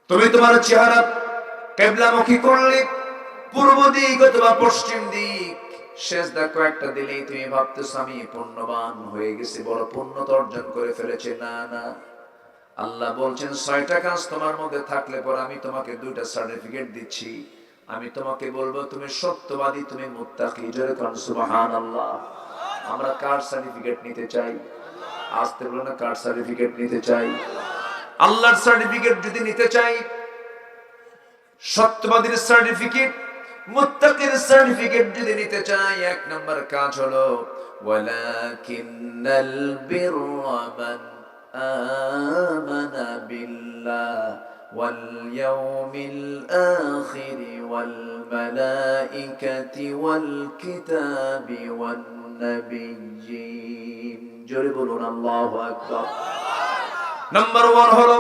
তুমি তোমার চেহারা কিবলামুখী করলে পূর্ব দিক অথবা পশ্চিম দিক, সেজদা কয়েকটা দিলেই তুমি ভাবতেছো আমি পুণ্যবান হয়ে গেছি, বড় পুণ্যতা অর্জন করে ফেলেছি। না না, আল্লাহ বলছেন 6টা কাজ তোমার মধ্যে থাকলে পর আমি তোমাকে 2টা সার্টিফিকেট দিচ্ছি। আমি তোমাকে বলবো তুমি সত্যবাদী, তুমি মুত্তাকি। জোরে কোন সুবহানাল্লাহ। আমরা কার সার্টিফিকেট নিতে চাই? আসতে বলো না, কার সার্টিফিকেট নিতে চাই? আল্লাহর সার্টিফিকেট যদি নিতে চাই, সত্যবাদীর সার্টিফিকেট, মুত্তাকির সার্টিফিকেট যদি নিতে চাই, 1 নাম্বার কাজ হলো ওয়ালাকিন্নাল বিররা মান আমানা বিল্লাহ ওয়াল ইয়াউমিল আখির ওয়াল মালাইকাতি ওয়াল কিতাবি ওয়ান নাবিয়্যিন। জোরে বলুন আল্লাহু আকবার। নাম্বার 1 হলো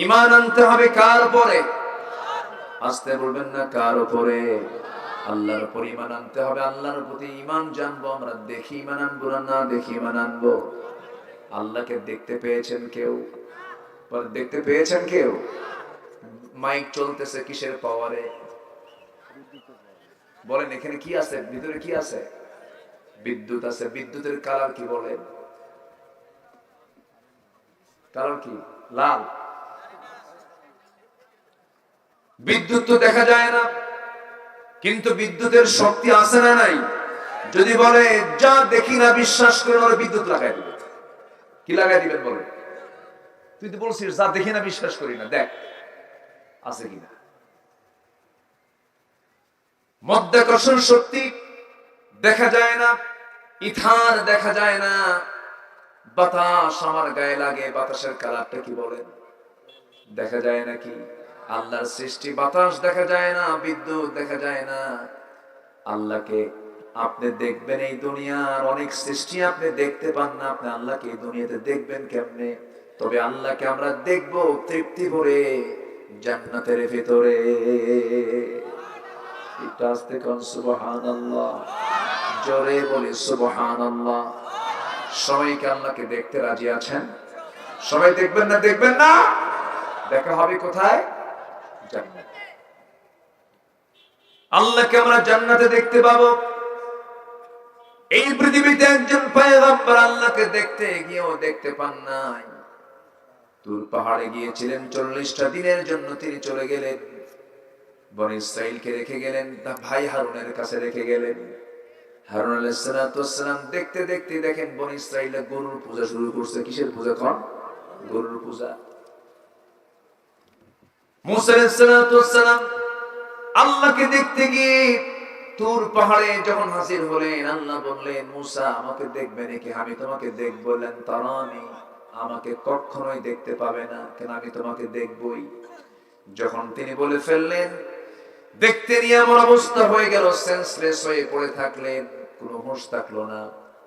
ঈমান আনতে হবে কার উপরে? আসতে বলবেন না, কার উপরে? আল্লাহর উপর ঈমান আনতে হবে। আল্লাহর প্রতি ঈমান জানবো আমরা, দেখি ঈমান আনবো না দেখি ঈমান আনবো? আল্লাহকে দেখতে পেয়েছেন কেউ? দেখতে পেয়েছেন কেউ? মাইক চলতেছে কিসের পাওয়ারে? বলেন এখানে কি আছে? ভিতরে কি আছে? বিদ্যুৎ আছে। বিদ্যুতের কালার কি বলেন? কালার কি? লাল। বিদ্যুৎ তো দেখা যায় না, কিন্তু বিদ্যুতের শক্তি আছে না নাই? যদি বলে যা দেখি না বিশ্বাস করে, ওরা বিদ্যুৎ লাগাই দিবে। কি লাগাই দিবেন বলে? তুই তো বলছিস যা দেখি না বিশ্বাস করি না, দেখ আছে কিনা। মাধ্যাকর্ষণ শক্তি দেখা যায় না, ইথার দেখা যায় না, বাতাস আমার গায়ে লাগে, বাতাসের কালারটা কি বলেন? দেখা যায় নাকি? আল্লাহর সৃষ্টি বাতাস দেখা যায় না, বিদ্যুৎ দেখা যায় না। আল্লাহকে আপনি দেখবেন, এই দুনিয়ার অনেক সৃষ্টি আপনি দেখতে পান না, আপনি আল্লাহকে এই দুনিয়াতে দেখবেন কেমনে? তবে আল্লাহকে আমরা দেখব তৃপ্তি ভরে জান্নাতের ভিতরে। একটু আস্তে কোন সুবহানাল্লাহ, জোরে বলি সুবহানাল্লাহ। সবাইকে আল্লাহকে দেখতে রাজি আছেন? সবাই দেখবেন না? দেখবেন না? দেখা হবে কোথায়? জান্নাত। আল্লাহকে আমরা জান্নাতে দেখতে পাবো। এই পৃথিবীতে একজন পয়গম্বর আল্লাহকে দেখতে গিয়েও দেখতে পান নাই। তুর পাহাড়ে গিয়েছিলেন, 40টা দিনের জন্য তিনি চলে গেলেন। বনি ইসরাইলকে রেখে গেলেন, ভাই হারুনের কাছে রেখে গেলেন। হারুন আলাইহিস সালাম দেখতে দেখতে দেখেন বনি ইসরাইলে গরুর পূজা শুরু করছে। কিসের পূজা? কোন? গরুর পূজা। মুসা আলাইহিস সালাম আল্লাহকে দেখতে গিয়ে তুর পাহাড়ে যখন হাজির হলেন, আল্লাহ বললেন মুসা আমাকে দেখবে নাকি? আমি তোমাকে দেখব। বললেন তারানি, আমাকে কখনোই দেখতে পাবে না। কেন? আমি তোমাকে দেখবই। যখন তিনি বলে ফেললেন, দেখতে নিয়ে আমার অবস্থা হয়ে গেল, সেন্সলেস হয়ে পড়ে থাকলেন, কোনো হুঁশ থাকলো না।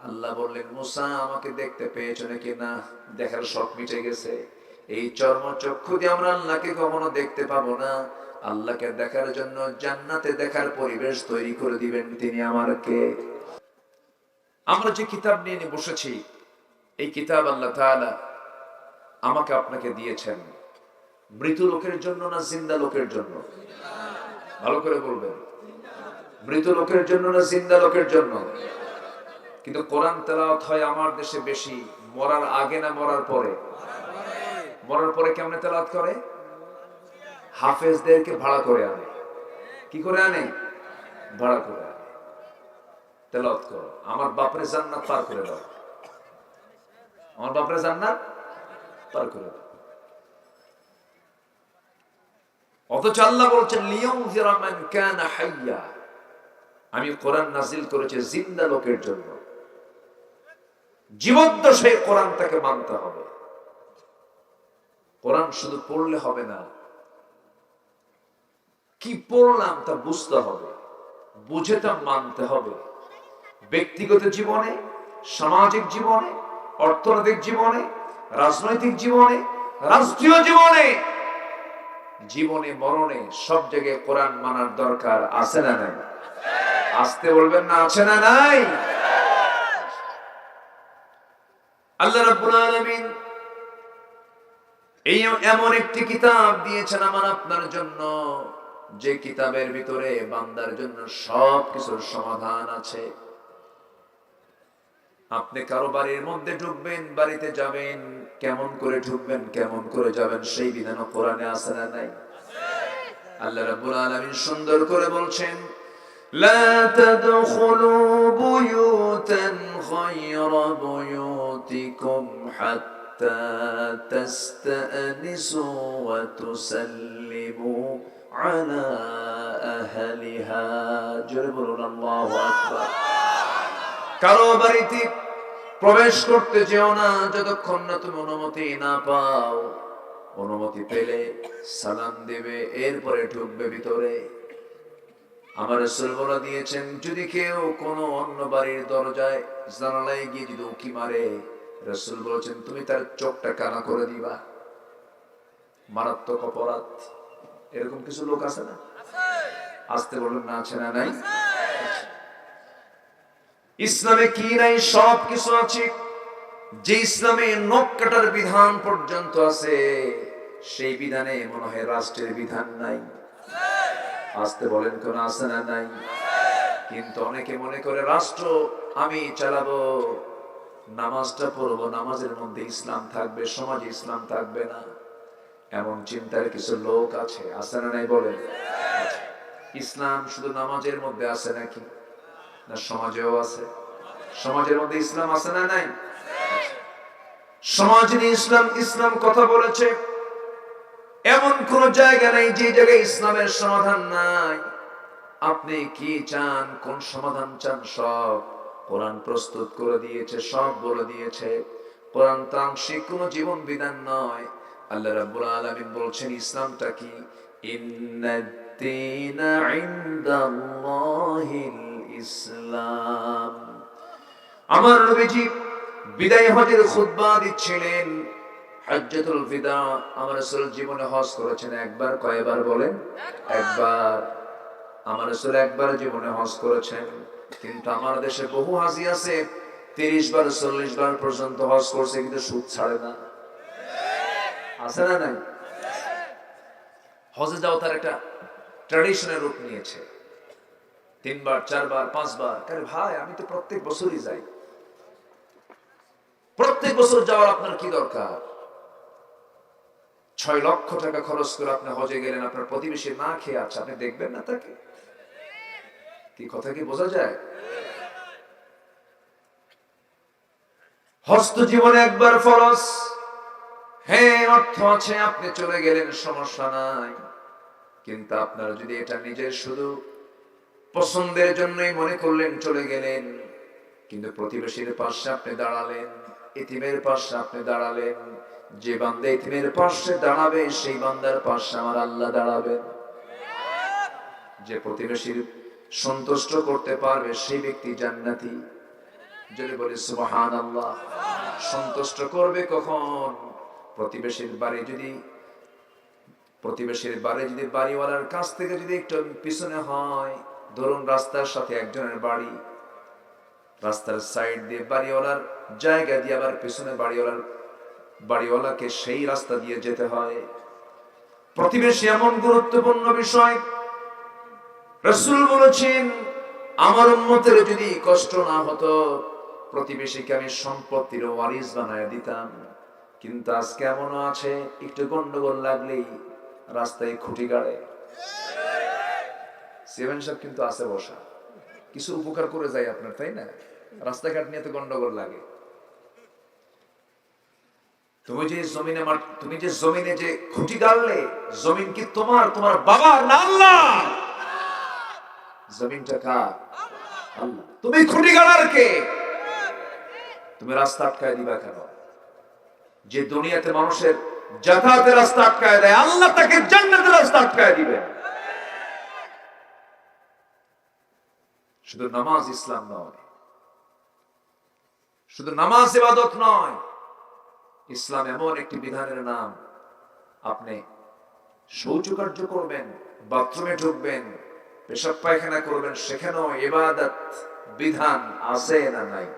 আল্লাহ বললেন মুসা আমাকে দেখতে পেয়েছো নাকি? না, দেখার শখ মিটে গেছে। এই চর্ম চক্ষু দিয়ে আমরা আল্লাহকে কখনো দেখতে পাবো না। আল্লাহকে দেখার জন্য জান্নাতে দেখার পরিবেশ তৈরি করে দিবেন তিনি। আমার কে? আমরা যে কিতাব নিয়ে বসেছি, এই কিতাব আল্লাহ তাআলা আমাকে আপনাকে দিয়েছেন মৃত লোকের জন্য না জিন্দা লোকের জন্য? ভালো করে বলবেন, মৃত লোকের জন্য না জিন্দা লোকের জন্য? কিন্তু কোরআন তেলাওয়াত হয় আমার দেশে বেশি মরার আগে না মরার পরে? মরার পরে কেমনে তেলাওয়াত করে? হাফেজদেরকে ভাড়া করে আনে। কি করে আনে? ভাড়া করে আনে। তেলাওয়াত করো, আমার বাপরে জান্নাত পার করে দাও, আমার বাপরে জান্নাত পার করে দাও। অথচ আল্লাহ বলছেন লিয়াউযিরা মান কানা হাইয়া, আমি কোরআন নাজিল করেছি জিন্দা লোকের জন্য। জীবদ্দশায় কোরআন তাকে মানতে হবে। কোরআন শুধু পড়লে হবে না, কি পড়লাম তা বুঝতে হবে, বুঝে তা মানতে হবে। ব্যক্তিগত জীবনে, সামাজিক জীবনে, অর্থনৈতিক জীবনে, রাজনৈতিক জীবনে, রাষ্ট্রীয় জীবনে, জীবনে মরণে সব জায়গায় কোরআন মানার দরকার আছে না নাই? আসতে বলবেন না, আছে না নাই? আল্লাহ রাব্বুল আলামিন এই এমন একটি কিতাব দিয়েছেন আমার আপনার জন্য, যে কিতাবের ভিতরে বান্দার জন্য সব কিছুর সমাধান আছে। আপনি কারো বাড়ির মধ্যে ঢুকবেন, বাড়িতে যাবেন, কেমন করে ঢুকবেন, কেমন করে যাবেন, সেই বিধানও কোরআনে আছে না নাই? আল্লাহ রাব্বুল আলামিন সুন্দর করে বলছেন, লা তাদখুলু বুয়ুতান গায়রা বুয়ুতিকুম হাত্তা তাস্তানিসু ওয়া তুসাল্লিমু আলা আহলিহা। জোরে বলুন আল্লাহু আকবার। কারো বাড়িতে প্রবেশ করতে যেও না যতক্ষণ না তুমি অনুমতি না পাও। অনুমতি পেলে সালাম দেবে, এরপরে ঢুকবে ভিতরে। আমার রাসূল বলে দিয়েছেন, যদি কেউ কোনো অন্য বাড়ির দরজায় জানালায় গিয়ে যদি উকি মারে, রাসূল বলেছেন তুমি তার চোখটা কানা করে দিবা। মারাত্মক অপরাধ। এরকম কিছু লোক আছে না? আসতে বলুন না, আছে না নাই? ইসলামে কি নাই? সব কিছু আছে। যে ইসলামে নখ কাটার বিধান পর্যন্ত আছে, সেই বিধানে মনে হয় রাষ্ট্রের বিধান নাই। আসতে বলেন কোন আছে না নাই? কিন্তু অনেকে মনে করে রাষ্ট্র আমি চালাবো, নামাজটা পড়বো, নামাজের মধ্যে ইসলাম থাকবে, সমাজে ইসলাম থাকবে না। এমন চিন্তার কিছু লোক আছে, আছে না নাই বলেন? ইসলাম শুধু নামাজের মধ্যে আছে নাকি? না সমাজেও আছে? সমাজের মধ্যে ইসলাম আছে না নাই? সমাজ নিয়ে ইসলাম, ইসলাম কথা বলেছে। এমন কোন জায়গা নাই যে জায়গায় ইসলামের সমাধান নাই। আপনি কি চান, কোন সমাধান চান, সব কোরআন প্রস্তুত করে দিয়েছে, সব বলে দিয়েছে। কোরআন তাংশিক কোন জীবন বিধান নয়। আল্লাহ রাব্বুল আলামিন বলছেন ইসলামটা কি? ইন্নাদ-দীনা ইনদাল্লাহিল ইসলাম। আমার নবীজি বিদায় হজের খুতবা দিচ্ছিলেন, হজ্জাতুল বিদা। আমার রাসূল জীবনে হজ করেছেন একবার, কয়বার বলেন? একবার। আমার রাসূল একবার জীবনে হজ করেছেন। কিন্তু আমার দেশে বহু হাজী আছে 30 বার 40 বার পর্যন্ত হজ করছে, কিন্তু সুদ ছাড়ে না। আছে না নাই? হজে যাওয়া তার একটা ট্র্যাডিশনের রূপ নিয়েছে। 3 বার 4 বার 5 বার। আরে ভাই, আমি তো প্রত্যেক বছরই যাই। প্রত্যেক বছর যাওয়ার আপনার কি দরকার? 6 লক্ষ টাকা খরচ করে আপনি হজে গেলেন, আপনার প্রতিবেশী না খেয়ে আছে, আপনি দেখবেন না তাকে? কি কথা কি বোঝা যায়? হজ তো জীবনে একবার ফরজ। হ্যাঁ, অর্থ আছে, আপনি চলে গেলেন, সমস্যা নাই। কিন্তু আপনারা যদি এটা নিজের শুধু পছন্দের জন্যই মনে করলেন, চলে গেলেন, কিন্তু প্রতিবেশীর পাশে আপনি দাঁড়ালেন, এতিমের পাশে আপনি দাঁড়ালেন, যে বান্দা এতিমের পাশে দাঁড়াবে সেই বান্দার পাশে আমার আল্লাহ দাঁড়াবে। যে প্রতিবেশীর সন্তুষ্ট করতে পারবে সেই ব্যক্তি জান্নাতি। যদি বলি সুবহানাল্লাহ। সন্তুষ্ট করবে কখন? প্রতিবেশীর বাড়ি যদি বাড়িওয়ালার কাছ থেকে যদি একটু পিছনে হয়, ধরুন রাস্তার সাথে একজনের বাড়ি, রাস্তার সাইড দিয়ে বাড়িওয়ালার জায়গা দিয়ে আবার পিছনে বাড়িওয়ালাকে সেই রাস্তা দিয়ে যেতে হয়। প্রতিবেশী এমন গুরুত্বপূর্ণ বিষয়। রাসূল বলেছেন, আমার উম্মতের যদি কষ্ট না হতো, প্রতিবেশীকে আমি সম্পত্তির ওয়ারিস বানায় দিতাম। কিন্তু আজকে এমনও আছে, একটু গন্ডগোল লাগলেই রাস্তায় খুঁটি গাড়ে। সেভেন সাহেব কিন্তু আছে বসা, কিছু উপকার করে যায় আপনার, তাই না? রাস্তাঘাট নিয়ে তো গন্ডগোল লাগে। তুমি যে জমিনে যে খুঁটি গাড়লে, জমিন কি তোমার বাবার না আল্লাহ? জমিনটা কার? আল্লাহ। তুমি খুঁটি গাড়ার কে? তুমি রাস্তা আটকায় দিবা কেন? যে দুনিয়াতে মানুষের যাতায়াতের রাস্তা আটকায় দেয়, আল্লাহ তাকে জান্নাতের রাস্তা আটকায় দিবে। শুধু নামাজ ইসলাম নয়, শুধু নামাজ ইবাদত নয়। ইসলাম এমন একটি বিধানের নাম, আপনি শৌচকার্য করবেন, বাথরুমে ঢুকবেন, পেশাব পায়খানা করবেন, সেখানেও ইবাদত বিধান আছে না নাই?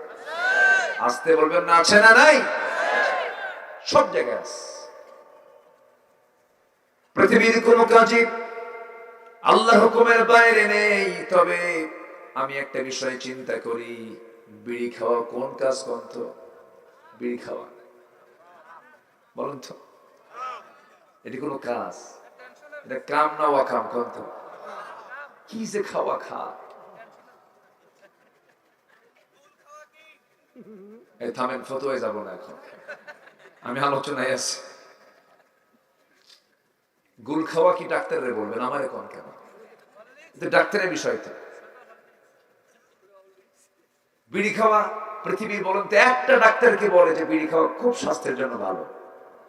আসতে বলবেন না, আছে না নাই? সব জায়গায় আছে। পৃথিবীর কোনো কাজই আল্লাহর হুকুমের বাইরে নেই। তবে আমি একটা বিষয় চিন্তা করি, বিড়ি খাওয়া কোন কাজ কন্ত? বিড়ি খাওয়া বলুন তো, এটি কোনো কাজ? এটা কাম না ওয়াকাম কন্ত? কি যে খাওয়া খা, এই থামেন, ফতোয়ায় যাব না এখন, আমি আলোচনায় আছি। গুল খাওয়া কি ডাক্তারে বলবেন, আমারে কোন কেন? ডাক্তারের বিষয় তো। বিড়ি খাওয়া পৃথিবীর বলেন তো একটা ডাক্তারকে বলে যে বিড়ি খাওয়া খুব স্বাস্থ্যের জন্য ভালো?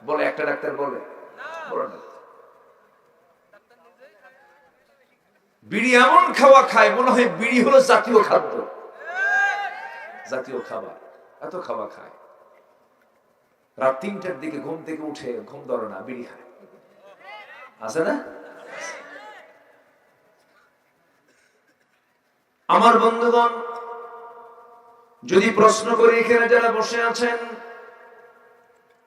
বলে একটা ডাক্তার বলে? বলে না। বিড়ি এমন খাওয়া খায় মনে হয় বিড়ি হলো জাতীয় খাদ্য, জাতীয় খাবার। এত খাওয়া খায়, রাত ৩টার দিকে ঘুম থেকে উঠে ঘুম ধরে না, বিড়ি খায়। আছে না? আমার বন্ধুগণ, যদি প্রশ্ন করি এখানে যারা বসে আছেন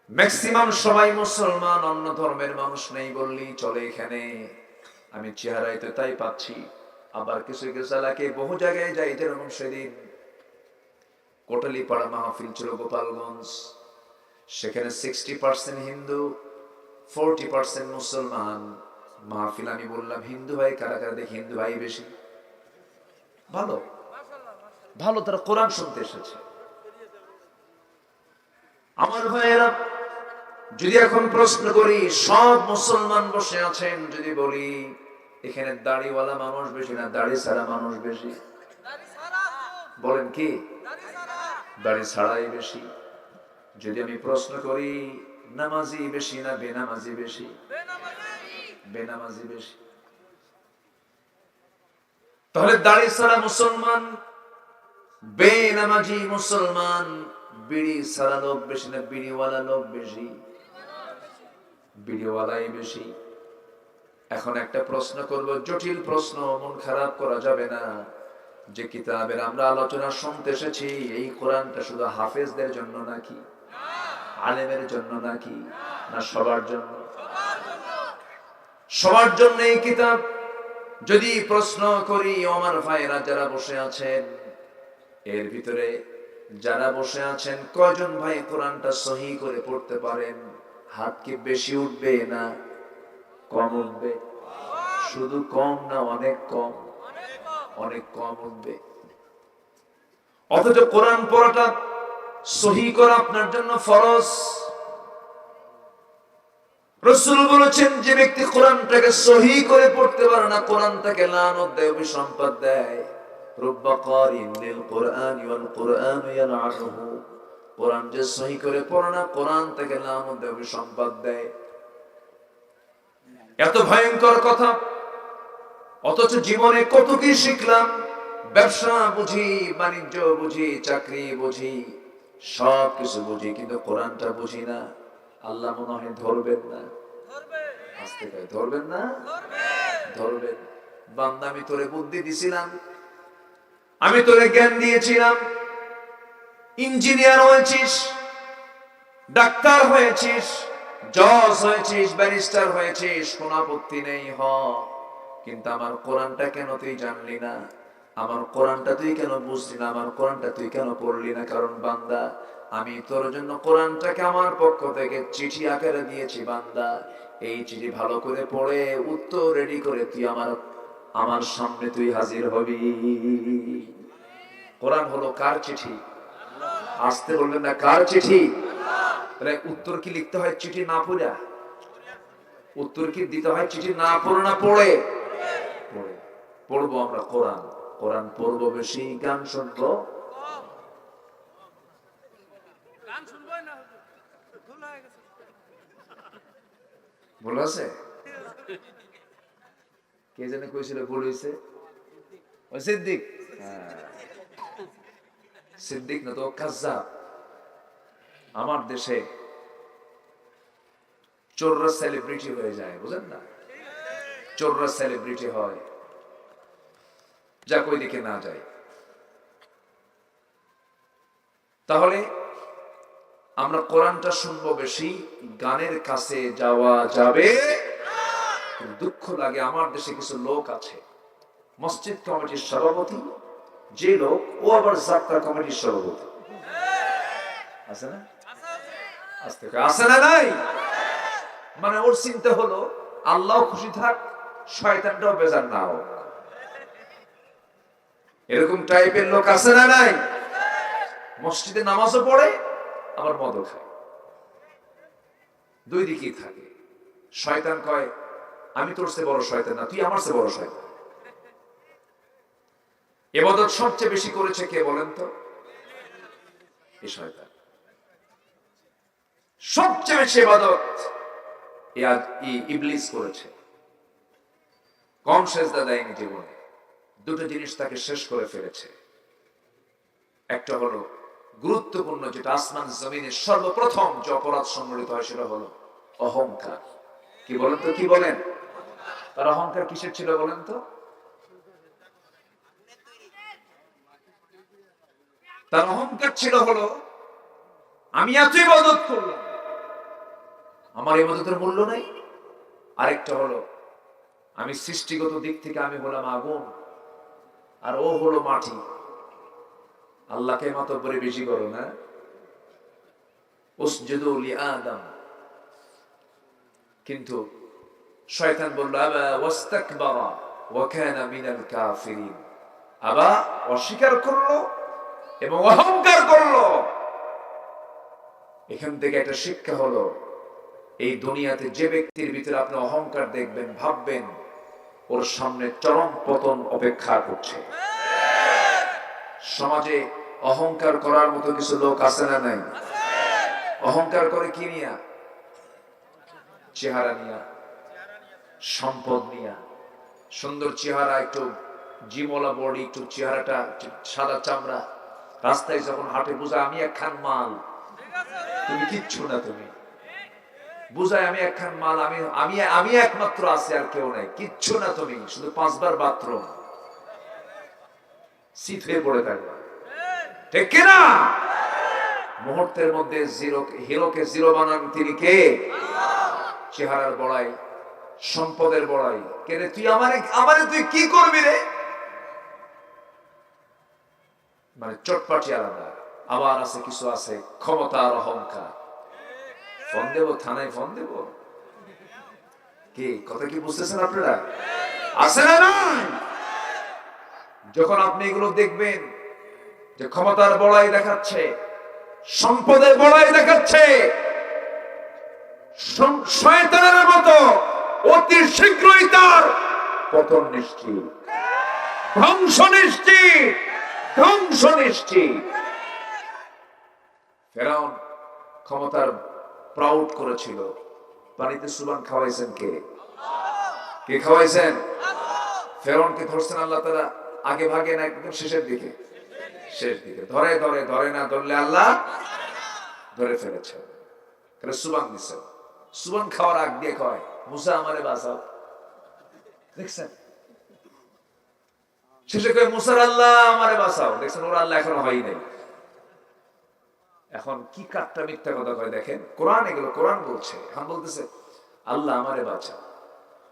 ম্যাক্সিমাম সবাই মুসলমান, অন্য ধর্মের মানুষ নেই বললেই চলে এখানে। আমি চেহারায় তো তাই পাচ্ছি, আবার কিছু কিছু এলাকায় বহু জায়গায় যাই, যেরকম সেদিন কোটালীপাড়া মাহফিল ছিল গোপালগঞ্জ, সেখানে 60% হিন্দু, 40% মুসলমান মাহফিল। আমি বললাম হিন্দু ভাই কারা কারা, দেখি হিন্দু ভাই বেশি। ভালো ভালো, তারা কোরআন শুনতে এসেছে। আমার ভাইয়েরা, যদি এখন প্রশ্ন করি সব মুসলমান বসে আছেন, যদি বলি এখানে দাড়িওয়ালা মানুষ বেশি না দাড়ি ছাড়া মানুষ বেশি? বলেন কি? দাড়ি ছাড়াই বেশি। যদি আমি প্রশ্ন করি নামাজি বেশি না বেনামাজি বেশি? বেনামাজি বেশি। তাহলে দাড়ি ছাড়া মুসলমান, বেনামাজি মুসলমান, বিড়ি ছাড়া লোক বেশি না বিড়িওয়ালা লোক বেশি? বিড়িওয়ালাই বেশি। এখন একটা প্রশ্ন করব, জটিল প্রশ্ন, মন খারাপ করা যাবে না। যে কিতাবের আমরা আলোচনা শুনতে এসেছি, এই কোরআনটা শুধু হাফেজদের জন্য নাকি, আলেমের জন্য নাকি, না সবার জন্য? সবার জন্য এই কিতাব। যদি প্রশ্ন করি আমার ভাইরা যারা বসে আছেন, এর ভিতরে যারা বসে আছেন কয়জন ভাই কোরআনটা সহি করে পড়তে পারেন? হাত কি বেশি উঠবে না কম উঠবে? শুধু কম না, অনেক কম? অনেক কম উঠবে। অথচ কোরআন পড়াটা সহি করা আপনার জন্য ফরজ। রাসূল বলেছেন যে ব্যক্তি কোরআনটাকে সহি করে পড়তে পারে না, কোরআন তাকে লানত দেয়, অভিসম্পাত দেয়। রুব্বা কারিন লিল কুরআনি ওয়াল কুরআন ইয়ালআনুহু। কোরআন যে সহি করে পড়ে না, কোরআন তাকে লানত দেয়, অভিসম্পাত দেয়। এত ভয়ঙ্কর কথা। অথচ জীবনে কত কি শিখলাম, ব্যবসা বুঝি, বাণিজ্য বুঝি, চাকরি বুঝি, সব কিছু বুঝি, কিন্তু কোরআনটা বুঝি না। আল্লাহ মনে হয় ধরবেন না। আস্তে করে ধরবেন না? ধরবেন। বান্দা, আমি তোরে বুদ্ধি দিছিলাম, আমি তোরে জ্ঞান দিয়েছিলাম, ইঞ্জিনিয়ার হয়েছিস, ডাক্তার হয়েছিস, জজ হয়েছিস, ব্যারিস্টার হয়েছিস, কোন আপত্তি নেই, হ। কিন্তু আমার কোরআনটা কেন তুই জানলি না? আমার কোরআনটা তুই কেন বুঝলি না? আমার কোরআনটা তুই কেন পড়লি না? কারণ বান্দা, আমি তোর জন্য কোরআনটাকে আমার পক্ষ থেকে চিঠি আকারে দিয়েছি। বান্দা, এই চিঠি ভালো করে পড়ে উত্তর রেডি করে তুই আমার সামনে তুই হাজির হবি। কোরআন হলো কার চিঠি? আসতে বলবেন না, কার চিঠি? উত্তর কি লিখতে হয় চিঠি না পড়া? উত্তর কি দিতে হয় চিঠি না পড়ে না পড়ে? পড়ে। পড়বো আমরা কোরআন, কোরআন পড়বো বেশি, গান শুনবো। ভুল আছে? কে জানে কইছিল ভুল হয়েছে? ওই সিদ্দিক। সিদ্দিক না তো কাজ্জাব। আমার দেশে চোররা সেলিব্রিটি হয়ে যায়, বুঝেন না? চোররা সেলিব্রিটি হয়, যা কই দিকে না যায়। তাহলে আমরা কোরআনটা শুনবো বেশি, গানের কাছে যাওয়া যাবে কিন্তু দুঃখ লাগে, আমার দেশে কিছু লোক আছে মসজিদ কমিটির সভাপতি, যে লোক ও আবার যাত্রা কমিটির সভাপতি। আছে না? আছে না? নাই? মানে ওর চিন্তা হলো আল্লাহ খুশি থাক, শয়তানটাও বেজার না হোক। এরকম টাইপের লোক আছে না? নাই? মসজিদে নামাজও পড়ে আবার মদও খায়, দুই দিকেই থাকে। শয়তান কয় আমি তোর চেয়ে বড় শয়তান না, তুই আমার চেয়ে বড় শয়তান। ইবাদত সবচেয়ে বেশি করেছে কে বলেন তো? এই শয়তান সবচেয়ে বেশি ইবাদত ইবলিস করেছে। কম সেজদা দেয়নি জীবনে। দুটো জিনিস তাকে শেষ করে ফেলেছে। একটা হলো গুরুত্বপূর্ণ, যেটা আসমান জমিনের সর্বপ্রথম যে অপরাধ সংঘটিত হয় সেটা হলো অহংকার। কি বলেন তো? কি বলেন? তার অহংকার কিসের ছিল বলেন তো? তার অহংকার ছিল হলো আমি এত ইবাদত করলাম, আমার ইবাদতের মূল্য নাই। আরেকটা হলো আমি সৃষ্টিগত দিক থেকে আমি হলাম আগুন আর ও হলো মাটি, আল্লাহকে মাতব্বরি বেশি করো না। উসজুদু লিআদম। কিন্তু শয়তান বলল আবা ওয়াস্তাকবারা ওয়া কানা মিনাল কাফিরিন। আবা অস্বীকার করলো এবং অহংকার করলো। এখান থেকে একটা শিক্ষা হলো, এই দুনিয়াতে যে ব্যক্তির ভিতরে আপনি অহংকার দেখবেন, ভাববেন ওর সামনে চরম পতন অপেক্ষা করছে। সমাজে অহংকার করার মতো কিছু লোক আছে না? নাই? অহংকার করে কি নিয়া? চেহারা নিয়া, সম্পদ নিয়া। সুন্দর চেহারা, একটু জিমলা বডি, একটু চেহারাটা সাদা চামড়া, রাস্তায় যখন হাঁটে বুঝায় আমি একখান মাল, তুমি কিচ্ছু না। তুমি বুঝায় আমি একখান মাল, আমি আমি আমি একমাত্র আছি, আর কেউ নাই, কিচ্ছু না। তুমি শুধু 5 বার বাথরুম, শীত হয়ে পড়ে থাকবে, ঠিক কিনা? মুহূর্তের মধ্যে হিরোকে জিরো বানান তিনি কে? চেহারার বড়াই, সম্পদের বড়াই। কে রে তুই? আমারে তুই কি করবি রে? মানে চটপাটি আলাদা। আবার আছে কিছু আছে ক্ষমতার অহংকার। ফোন দেব, থানায় ফোন দেব। কি কথা কি বুঝতেছেন আপনারা? আছে না? নাই? যখন আপনি এগুলো দেখবেন যে ক্ষমতার বড়াই দেখাচ্ছে, সম্পদের বড়াই দেখাচ্ছে, শয়তানের মতো অতি শীঘ্রই তার পতন নিশ্চিত, ধ্বংস নিশ্চিত, ধ্বংস নিশ্চিত। ফেরাউন ক্ষমতার প্রাউড করেছিল, পানিতে সুবান খাওয়াইছেন কে? কে খাওয়াইছেন? ফেরাউনকে ধরছেন আল্লাহ তাআলা আগে ভাগে না একদম শেষের দিকে? শেষ দিকে। ধরে ধরে ধরে না ধরলে আল্লাহ ধরে ফেলেছে। তাহলে সুবান দিছে, সুবান খাওয়ার আগ দিয়ে কয় মুসা আমারে বাঁচাও। দেখছেন? শেষে কয় মুসার আল্লাহ আমারে বাঁচাও। দেখছেন? ওর আল্লাহ এখনো হয় নাই। এখন কি কাটটা মিথ্যা কথা কয় দেখেন। কোরআন এগুলো, কোরআন বলছে। এখন বলতেছে আল্লাহ আমারে বাঁচাও।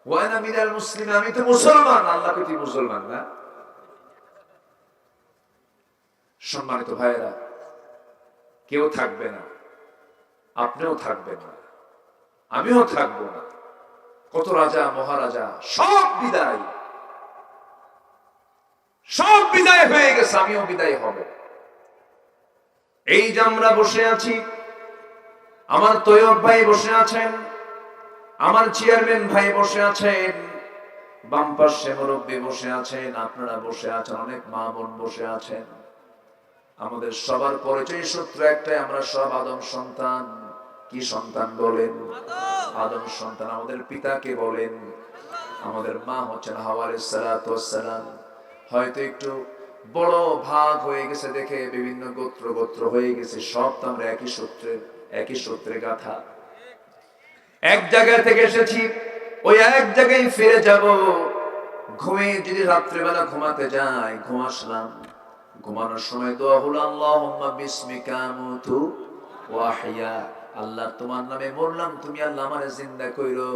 ওয়া আনা মিনাল মুসলিমিন, আমি তো মুসলমান। আল্লাহ কই তুই মুসলমান না? সম্মানিত ভাইয়েরা, কেউ থাকবে না, আপনিও থাকবেন না, আমিও থাকবো না। কত রাজা মহারাজা সব বিদায়, সব বিদায় হয়ে গেছে, আমিও বিদায় হব। এই যে আমরা বসে আছি, আমার তৈয়ব ভাই বসে আছেন, আমার চেয়ারম্যান ভাই বসে আছেন, বাম পাশে মুরব্বী বসে আছেন, আপনারা বসে আছেন, অনেক মা বোন বসে আছেন। আমাদের সবার পরিচয় সূত্র একটাই, আমরা সব আদম সন্তান। কি সন্তান বলেন? আদম সন্তান। আমাদের পিতাকে বলেন, আমাদের মা হচ্ছেন হাওয়া আলাইহিস সালাতু ওয়াস সালাম। হয়তো একটু বড় ভাগ হয়ে গেছে দেখে বিভিন্ন গোত্র গোত্র হয়ে গেছে, সব তো আমরা একই সূত্রে গাথা। এক জায়গা থেকে এসেছি, ওই এক জায়গায় ফিরে যাব। ঘুমে যদি রাত্রিবেলা ঘুমাতে যাই, ঘুমাসলাম, ঘুমানোর সময় দোয়া হলো আল্লাহুম্মা বিসমিকা আমুতু ওয়া আহইয়া। আল্লাহ তোমার নামে মরলাম, তুমি আল্লাহ আমারে জিন্দা কইরো।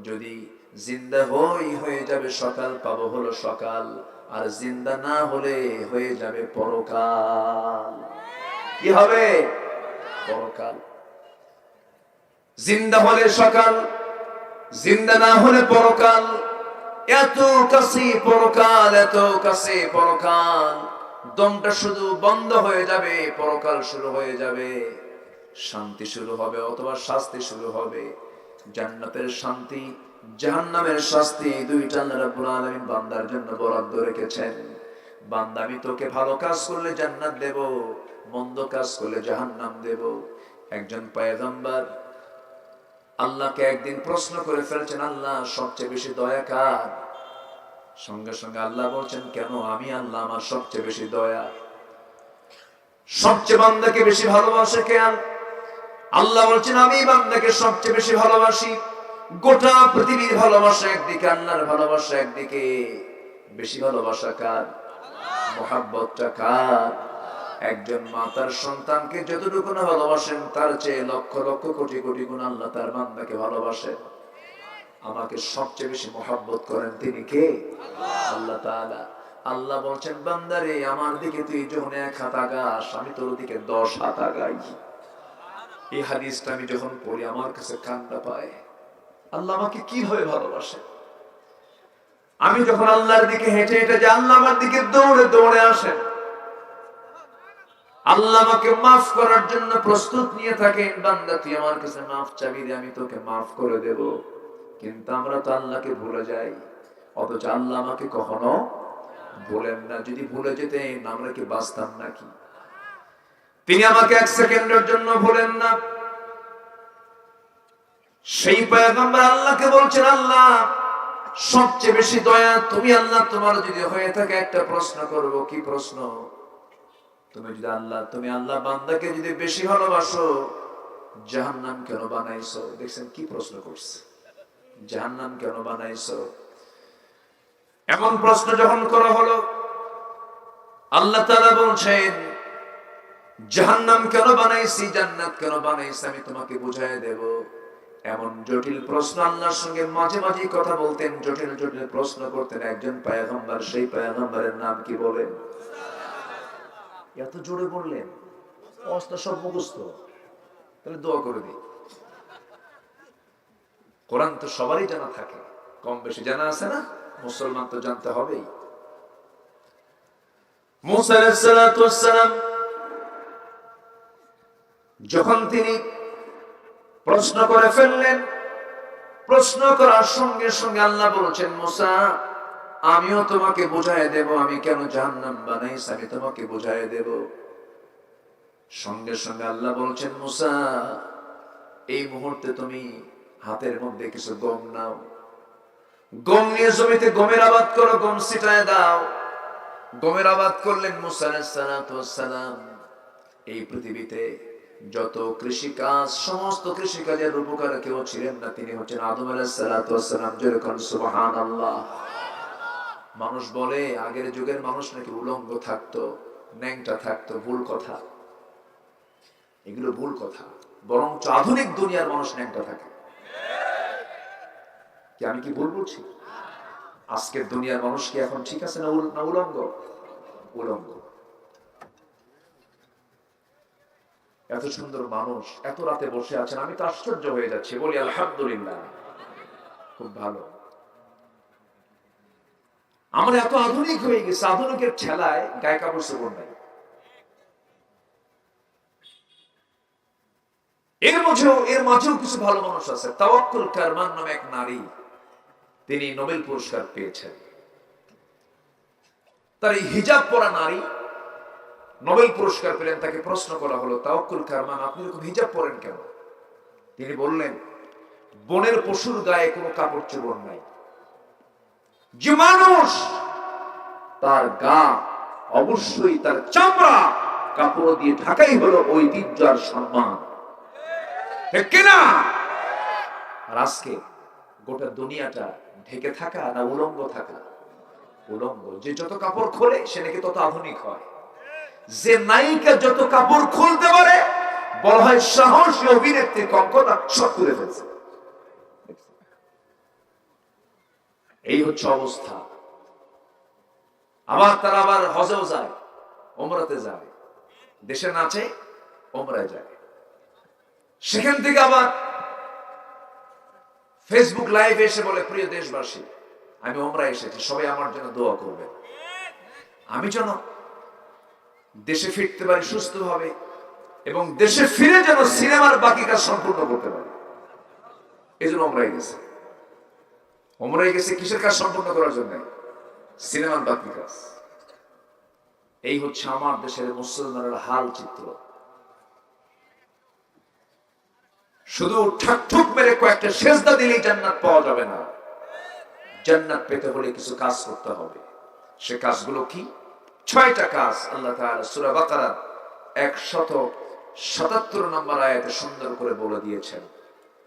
যদি জিন্দা হয়ে যাবে সকাল, পাবো হলো সকাল, আর জিন্দা না হলে হয়ে যাবে পরকাল। কি হবে? পরকাল। জিন্দা হলে সকাল, জিন্দা না হলে পরকাল। এত কাছে পরকাল, এত কাছে পরকাল। দমটা শুধু বন্ধ হয়ে যাবে, পরকাল শুরু হয়ে যাবে। শান্তি শুরু হবে অথবা শাস্তি শুরু হবে। জান্নাতের শান্তি, জাহান্নামের শাস্তি, দুইটা আল্লাহ রাব্বুল আলামিন বান্দার জন্য বরাদ্দ রেখেছেন। বান্দা, আমি তোকে ভালো কাজ করলে জান্নাত দেব, মন্দ কাজ করলে জাহান্নাম দেব। একজন পয়গম্বর আল্লাহকে একদিন প্রশ্ন করে ফেলছেন, আল্লাহ সবচেয়ে বেশি দয়া কার? সঙ্গে সঙ্গে আল্লাহ বলছেন, কেন? আমি আল্লাহ, আমার সবচেয়ে বেশি দয়া। সবচেয়ে বান্দাকে বেশি ভালোবাসে কে? আল্লাহ বলছেন, আমি বান্দাকে সবচেয়ে বেশি ভালোবাসি। গোটা পৃথিবীর ভালোবাসা একদিকে, আল্লাহর ভালোবাসা একদিকে। বেশি ভালোবাসা কার? মুহাব্বতটা কার? একজন মা তার সন্তানকে যতটুকু না ভালোবাসেন, তার চেয়ে লক্ষ লক্ষ কোটি কোটি গুণ আল্লাহ তার বান্দাকে ভালোবাসেন। আমাকে সবচেয়ে বেশি মুহাব্বত করেন তিনি কে? আল্লাহ তাআলা। আল্লাহ বলছেন, বান্দারে, আমার দিকে তুই যখন 1 হাত আগাস, আমি তোর দিকে 10 হাত আগাই। এই হাদিসটা আমি যখন পড়ি আমার কাছে কান্না পায়। আল্লাহ আমাকে কিভাবে ভালোবাসে! আমি যখন আল্লাহর দিকে হেঁটে হেঁটে যাই, আল্লাহ আমার দিকে দৌড়ে দৌড়ে আসেন। আল্লাহ আমাকে মাফ করার জন্য প্রস্তুত নিয়ে থাকেন। বান্দা, তুই আমার কাছে মাফ চাবি দে, আমি তোকে মাফ করে দেব। কিন্তু আমরা তো আল্লাহকে ভুলে যাই, অথচ আল্লাহ আমাকে কখনো ভুলেন না। যদি ভুলে যেতেন, আমরা কি বাঁচতাম নাকি? তিনি আমাকে 1 সেকেন্ডের জন্য ভুলেন না। সেই পয়গম্বর আল্লাহকে বলছেন, আল্লাহ সবচেয়ে বেশি দয়া তুমি। আল্লাহ, তোমার যদি হয়ে থাকে একটা প্রশ্ন করব। কি প্রশ্ন? তুমি আল্লাহ বান্দাকে যদি বেশি ভালোবাসো, জাহান্নাম কেন বানাইছো? দেখছেন কি প্রশ্ন করছে? জাহান্নাম কেন বানাইছো? এমন প্রশ্ন যখন করা হলো, আল্লাহ তাআলা বলছেন, জাহান্নাম কেন বানাইছি, জান্নাত কেন বানাইছি, আমি তোমাকে বুঝাই দেব। এমন জটিল প্রশ্ন আল্লাহর সঙ্গে মাঝে মাঝে কথা বলতেন, জটিল জটিল প্রশ্ন করতেন একজন পয়গম্বর। সেই পয়গম্বরের নাম কি বলেন? এত জোরে বললেন, অবস্থা সব মুখস্থ। তাহলে দোয়া করে দিই। কোরআন তো সবারই জানা থাকে, কম বেশি জানা আছে না? মুসলমান তো জানতে হবেই। মুসা আলাইহিস সালাতু ওয়াস সালাম যখন তিনি প্রশ্ন করে ফেললেন, প্রশ্ন করার সঙ্গে সঙ্গে আল্লাহ বলেছেন, মুসা, আমিও তোমাকে বুঝাই দেব আমি কেন জাহান্নাম বানাইছি, আমি তোমাকে বুঝাই দেব। সঙ্গে সঙ্গে আল্লাহ বলছেন, মুসা, এই মুহূর্তে তুমি হাতের মধ্যে কিছু গম নাও, গম নিয়ে জমিতে গমের আবাদ করো, গম ছিটায় দাও। গমের আবাদ করলেন মুসা আলাইহিস সালাতু ওয়াস সালাম। এই পৃথিবীতে যত কৃষিকাজ, সমস্ত কৃষিকাজের রূপকার কেউ ছিলেন না, তিনি হচ্ছেন আদম আলাইহিস সালাতু ওয়াস সালাম। যেরকম সুবহানাল্লাহ। মানুষ বলে আগের যুগের মানুষ নাকি উলঙ্গ থাকতো, ন্যাংটা থাকতো। ভুল কথা, এগুলো ভুল কথা। বরঞ্চ আধুনিক দুনিয়ার মানুষ ন্যাংটা থাকে। কি আমি কি ভুল বলছি? আজকের দুনিয়ার মানুষ কি এখন ঠিক আছে না উলঙ্গ? উলঙ্গ। এত সুন্দর মানুষ এত রাতে বসে আছেন, আমি তো আশ্চর্য হয়ে যাচ্ছি। বলি আলহামদুলিল্লাহ, খুব ভালো। আমরা এত আধুনিক হয়ে গেছে, আধুনিকের ছেলায় গায়ে কাপড় চোপড় নাই। এর মাঝেও কিছু ভালো মানুষ আছে। তাওয়াক্কুল কারমান নামে এক নারী, তিনি নোবেল পুরস্কার পেয়েছেন। তার এই হিজাব পরা নারী নোবেল পুরস্কার পেলেন। তাকে প্রশ্ন করা হলো, তাওয়াক্কুল কারমান, আপনি এরকম হিজাব পরেন কেন? তিনি বললেন, বনের পশুর গায়ে কোনো কাপড় চোপড় নাই। যে মানুষ তার গা অবশ্যই তার চামড়া কাপড় দিয়ে ঢাকাই হলো ঐতিহ্য আর সম্মান, ঠিক কিনা? আর আজকে গোটা দুনিয়াটা ঢেকে থাকা না উলঙ্গ থাকা? উলঙ্গ। যে যত কাপড় খোলে সে নাকি তত আধুনিক হয়। যে নায়িকা যত কাপড় খুলতে পারে বলা হয় সাহসী অভিনেত্রী, কঙ্কনা সব খুলে ফেলছে। এই হচ্ছে অবস্থা। আবার তারা আবার হজেও যায়, ওমরাতে যায়, দেশে নাচে, ওমরায় যায়, সেখান থেকে আবার ফেসবুক লাইভে এসে বলে, প্রিয় দেশবাসী, আমি ওমরায় এসেছি, সবাই আমার জন্য দোয়া করবেন, আমি যেন দেশে ফিরতে পারি সুস্থভাবে এবং দেশে ফিরে যেন সিনেমার বাকি কাজ সম্পূর্ণ করতে পারি। এই জন্য ওমরায় গেছে। ওমরায় গেছে কিসের কাজ সম্পূর্ণ করার জন্য? সিনেমার বাকি কাজ। এই হচ্ছে আমার দেশের মুসলমানের হাল চিত্র। শুধু ঠাকঠুক মেরে কয়েকটা সেজদা দিলেই জান্নাত পাওয়া যাবে না। জান্নাত পেতে হলে কিছু কাজ করতে হবে। সে কাজগুলো কি? 6টা কাজ আল্লাহ তাআলা সূরা বাকারার 177 নম্বর আয়াতে সুন্দর করে বলে দিয়েছেন।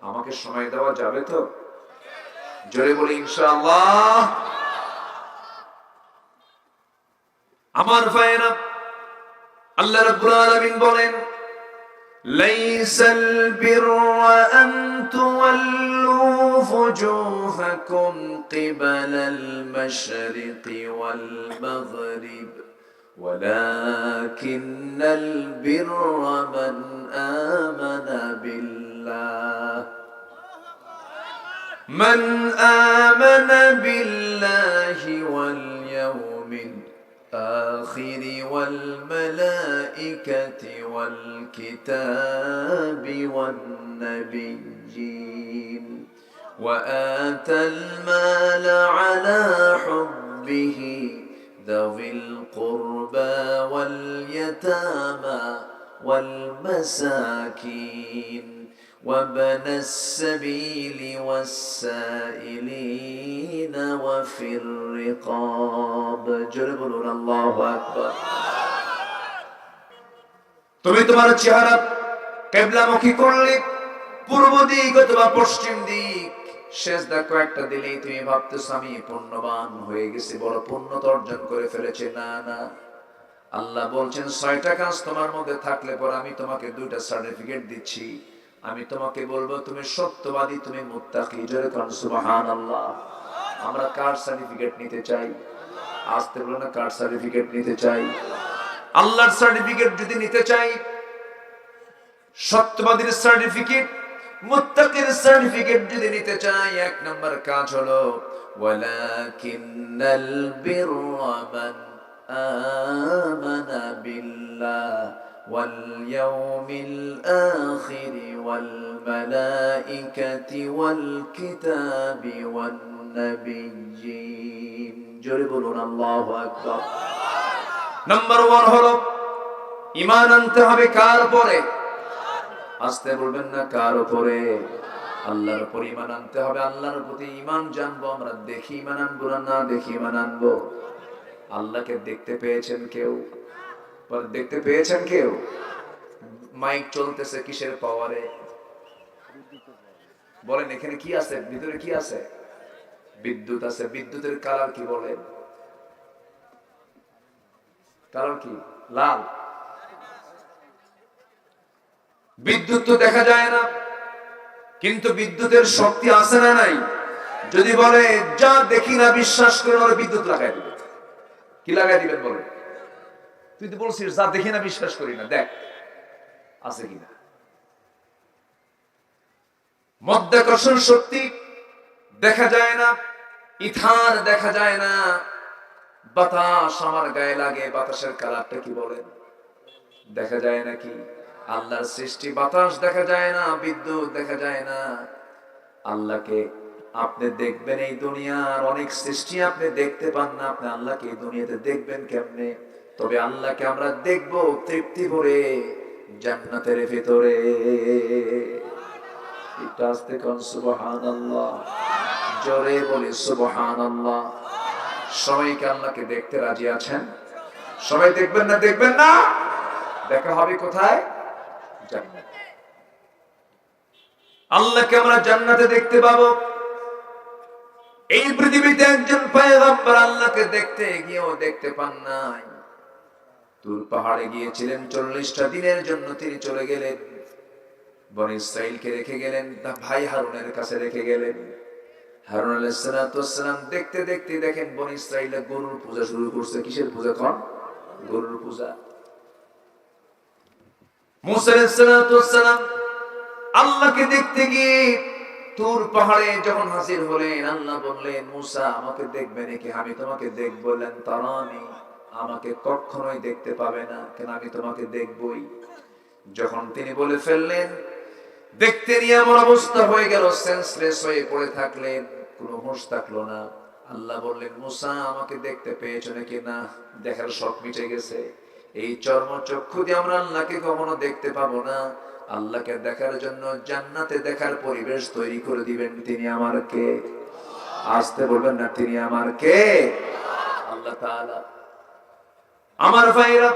আমাকে সময় দেওয়া যাবে তো? জোরে বলি ইনশাআল্লাহ। আমার ভাইয়েরা, আল্লাহ রাব্বুল আলামিন বলেন, লাইসাল বিররা আন তুওয়াল্লু ফুজুহাকুম কিবালাল মাশরিকি ওয়াল মাগরিব ওয়ালাকিন্নাল বিররা মান আমানা বিল্লাহ من آمن بالله واليوم الآخر والملائكة والكتاب والنبيين وآتى المال على حبه ذوي القربى واليتامى والمساكين وابن السبيل والسائلين وفي الرقاب جربنا الله أكبر তুমি তোমার চেহারা কিবলামুখী করলে পূর্ব দিক অথবা পশ্চিম দিক, সেজদা কয়েকটা দিলেই তুমি ভাবতেছ আমি পুণ্যবান হয়ে গেছি, বড় পুণ্যতা অর্জন করে ফেলেছে। না না, আল্লাহ বলছেন 6টা কাজ তোমার মধ্যে থাকলে পর আমি তোমাকে 2টা সার্টিফিকেট দিচ্ছি। আমি তোমাকে বলবো তুমি সত্যবাদী, তুমি মুত্তাকি। জোরে কোন সুবহানাল্লাহ। আমরা কার সার্টিফিকেট নিতে চাই? আসতে বলো না, কার সার্টিফিকেট নিতে চাই? আল্লাহর সার্টিফিকেট যদি নিতে চাই, সত্যবাদীর সার্টিফিকেট, মুত্তাকির সার্টিফিকেট যদি নিতে চাই, 1 নম্বর কাজ হলো ওয়ালাকিন্নাল বিররা মান আমানা বিল্লাহ واليوم الآخر والملائكة والكتاب والنبيين جربنا الله أكبر نمبر 1 হলো ঈমান আনতে হবে কার উপরে? আসতে বলবেন না, কার উপরে? আল্লাহর উপর ঈমান আনতে হবে। আল্লাহর প্রতি ঈমান জানবো আমরা, দেখি ঈমান আনবো না দেখি ঈমান আনবো? আল্লাহকে দেখতে পেয়েছেন কেউ? দেখতে পেয়েছেন কেউ? মাইক চলতেছে কিসের পাওয়ারে? বলেন এখানে কি আছে? ভিতরে কি আছে? বিদ্যুৎ আছে। বিদ্যুতের কালার কি বলেন? কালার কি? লাল। বিদ্যুৎ তো দেখা যায় না, কিন্তু বিদ্যুতের শক্তি আছে না নাই? যদি বলে যা দেখি না বিশ্বাস করে, ওরা বিদ্যুৎ লাগাই দিবে। কি লাগাই দিবেন বলেন? তুই তো বলছিস যা দেখি না বিশ্বাস করি না, দেখ আছে কিনা। মাধ্যাকর্ষণ শক্তি দেখা যায় না, ইথার দেখা যায় না, বাতাস আমার গায়ে লাগে, বাতাসের কালারটা কি বলেন? দেখা যায় নাকি? আল্লাহর সৃষ্টি বাতাস দেখা যায় না, বিদ্যুৎ দেখা যায় না। আল্লাহকে আপনি দেখবেন, এই দুনিয়ার অনেক সৃষ্টি আপনি দেখতে পান না, আপনি আল্লাহকে এই দুনিয়াতে দেখবেন কেমনে? তবে আল্লাহকে আমরা দেখব তৃপ্তি ভরে জান্নাতের ভিতরে। একটু আস্তে কোন সুবহানাল্লাহ, জোরে বলি সুবহানাল্লাহ। সবাই কি আল্লাহকে দেখতে রাজি আছেন? সবাই দেখবেন না? দেখবেন না? দেখা হবে কোথায়? জান্নাত। আল্লাহকে আমরা জান্নাতে দেখতে পাবো। এই পৃথিবীতে একজন পয়গম্বর আল্লাহকে দেখতে গিয়েও দেখতে পান নাই। তুর পাহাড়ে গিয়েছিলেন, 40টা দিনের জন্য তিনি চলে গেলেন। বনি ইসরাইলকে রেখে গেলেন, ভাই হারুনের কাছে রেখে গেলেন। হারুন আলাইহিস সালাম দেখতে দেখতে দেখেন বনি ইসরাইলে গরুর পূজা শুরু করছে। কিসের পূজা? কোন গরুর পূজা। মুসা আলাইহিস সালাম আল্লাহকে দেখতে গিয়ে তুর পাহাড়ে যখন হাজির হলেন, আল্লাহ বললেন, মুসা আমাকে দেখবে নাকি? আমি তোমাকে দেখব। বললেন, তারানি, আমাকে কখনোই দেখতে পাবে না। কেন? আমি তোমাকে দেখবই। যখন তিনি বলে ফেললেন, দেখতে নিয়ে এমন অবস্থা হয়ে গেল, সেন্সলেস হয়ে পড়ে থাকলেন, কোনো হুঁশ থাকলো না। আল্লাহ বললেন, মুসা আমাকে দেখতে পেয়েছো নাকি? না, দেখার শখ মিটে গেছে। এই চর্ম চক্ষু দিয়ে আমরা আল্লাহকে কখনো দেখতে পাবো না। আল্লাহকে দেখার জন্য জান্নাতে দেখার পরিবেশ তৈরি করে দিবেন। তিনি আমার কে? আসতে বলবেন না, তিনি আমার কে? আল্লাহ তাআলা। আমার ভাইরা,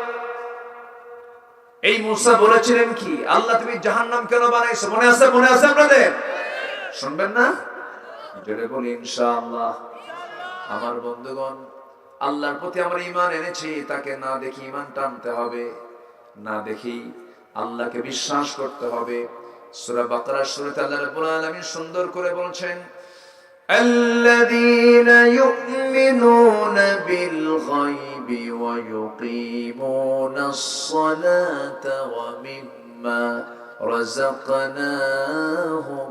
এই মুসা বলেছিলেন কি? আল্লাহ তুমি জাহান্নাম কেন বানাইছো? মনে আছে? মনে আছে আপনাদের? শুনবেন না? জোরে বলি ইনশাআল্লাহ। আমার বন্ধুগণ, আল্লাহর প্রতি আমরা ঈমান এনেছি, তাকে না দেখি ঈমান টানতে হবে, না দেখি আল্লাহকে বিশ্বাস করতে হবে। সূরা বাকারার শুরুতে আল্লাহ রাব্বুল আলামিন সুন্দর করে বলছেন, আল্লাযীনা ইউমিনুনা বিল গায়বি ওয়া ইউকিমুনাস সালাতা ওয়া মিম্মা রাযাকনাহুম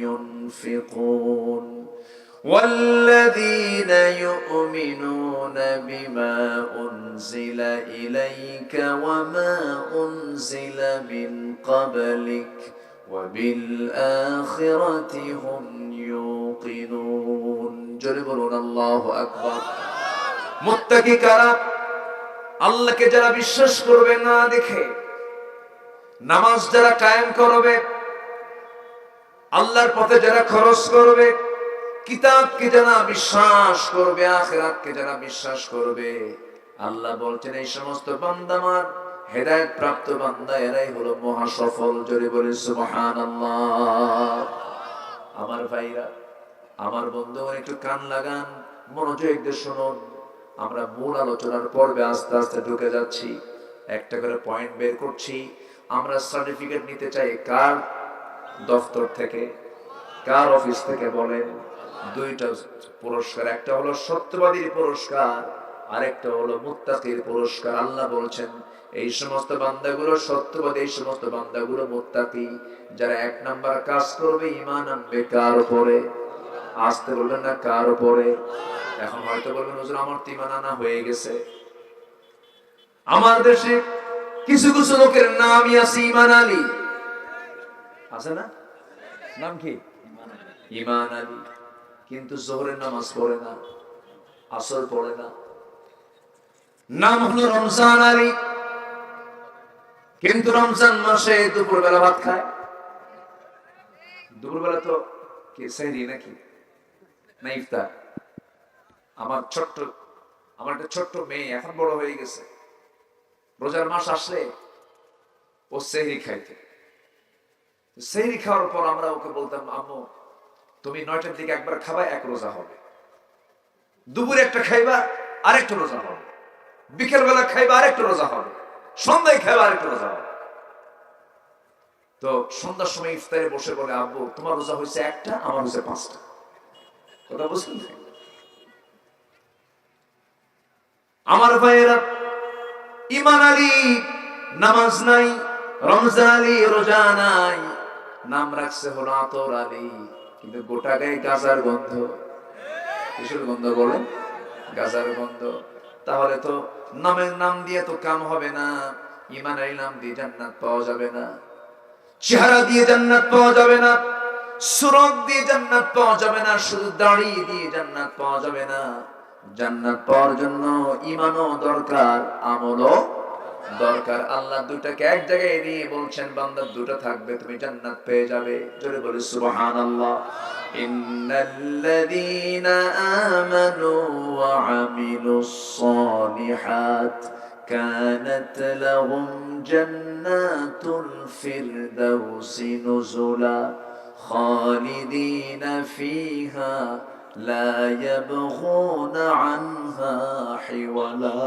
ينفقون والذين يؤمنون بما أنزل إليك وما أنزل من قبلك وبالآخرة هم يوقنون جربون الله أكبر মুত্তাকি কারা? আল্লাহকে যারা বিশ্বাস করবে না দেখে, নামাজ যারা কায়েম করবে, আল্লাহর পথে যারা খরচ করবে, কিতাবকে যারা বিশ্বাস করবে, আখিরাতকে যারা বিশ্বাস করবে, আল্লাহ বলছেন এই সমস্ত বান্দা আমার হেদায়েত প্রাপ্ত বান্দা, এরাই হলো মহা সফল। জোরে বলে সুবহানাল্লাহ। আমার ভাইরা, আমার বন্ধুগণ, একটু কান লাগান, মনোযোগ দিয়ে শুনুন। আমরা মূল আলোচনার পর্বে আস্তে আস্তে ঢুকে যাচ্ছি। একটা করে পয়েন্ট বের করছি। আমরা সার্টিফিকেট নিতে চাই কার দফতর থেকে, কার অফিস থেকে? বলেন। দুইটা পুরস্কার, একটা হলো সত্যবাদীর পুরস্কার, আরেকটা হলো মুত্তাকির পুরস্কার। আল্লাহ বলছেন এই সমস্ত বান্দাগুলো সত্যবাদী, এই সমস্ত বান্দাগুলো মুত্তাকি, যারা এক নাম্বার কাজ করবে, ঈমান আনবে কার উপরে? আসতে বলবেন না, কার উপরে? এখন হয়তো বলবেন, হুজুর আমার তো ঈমান আনা হয়ে গেছে। আমার দেশে কিছু কিছু লোকের নামই আছে ঈমান আলী, আছে না? নাম কি? ঈমান আলী। কিন্তু জোহরের নামাজ পড়ে না, আসর পড়ে না। নাম হলো রমজান আলী, কিন্তু রমজান মাসে দুপুরবেলা ভাত খায়। দুপুরবেলা তো কি সেহরি নাকি না ইফতার? আমার একটা ছোট্ট মেয়ে এখন বড় হয়ে গেছে, রোজার মাস আসলে ও সেহরি খাইতে। সেহরি খাওয়ার পর আমরা ওকে বলতাম, আম্মু তুমি 9টার দিকে একবার খাবা, এক রোজা হবে। দুপুরে একটা খাইবা, আরেকটা রোজা হবে। বিকেল বেলা খাইবা, আরেকটা রোজা হবে। সন্ধ্যায় খাইবা, আরেকটা রোজা হবে। তো সন্ধ্যার সময় ইফতারে বসে বলে, আব্বু তোমার রোজা হয়েছে একটা, আমার হয়েছে 5টা। কথা বুঝলেন? আমার ভাইয়েরা, ঈমান আলী নামাজ নাই, রমজান আলী রোজা নাই, নাম রাখছে হলো আতর আলী, কিন্তু গোটা গায়ে গাজার গন্ধ। কিসের গন্ধ বলেন? গাজার গন্ধ। তাহলে তো নামের নাম দিয়ে তো কাম হবে না। ঈমান আলী নাম দিয়ে জান্নাত পাওয়া যাবে না, চেহারা দিয়ে জান্নাত পাওয়া যাবে না, সুরত দিয়ে জান্নাত পাওয়া যাবে না, শুধু দাড়ি দিয়ে জান্নাত পাওয়া যাবে না। জান্নাত পাওয়ার জন্য ঈমানও দরকার, আমলও দরকার। আল্লাহ দুটাকে এক জায়গায় নিয়ে বলছেন, বান্দা দুটো থাকবে, তুমি জান্নাত পেয়ে যাবে। জোরে বলি সুবহানাল্লাহ। ইন্নাল্লাযীনা আমানু ওয়া আমিলুস সালিহাত কানাত লাহুম জান্নাতুল ফিরদাউসি নুজুলা খালিদিনা ফিহা লা ইয়াবগুনা আনহা হিওয়ালা।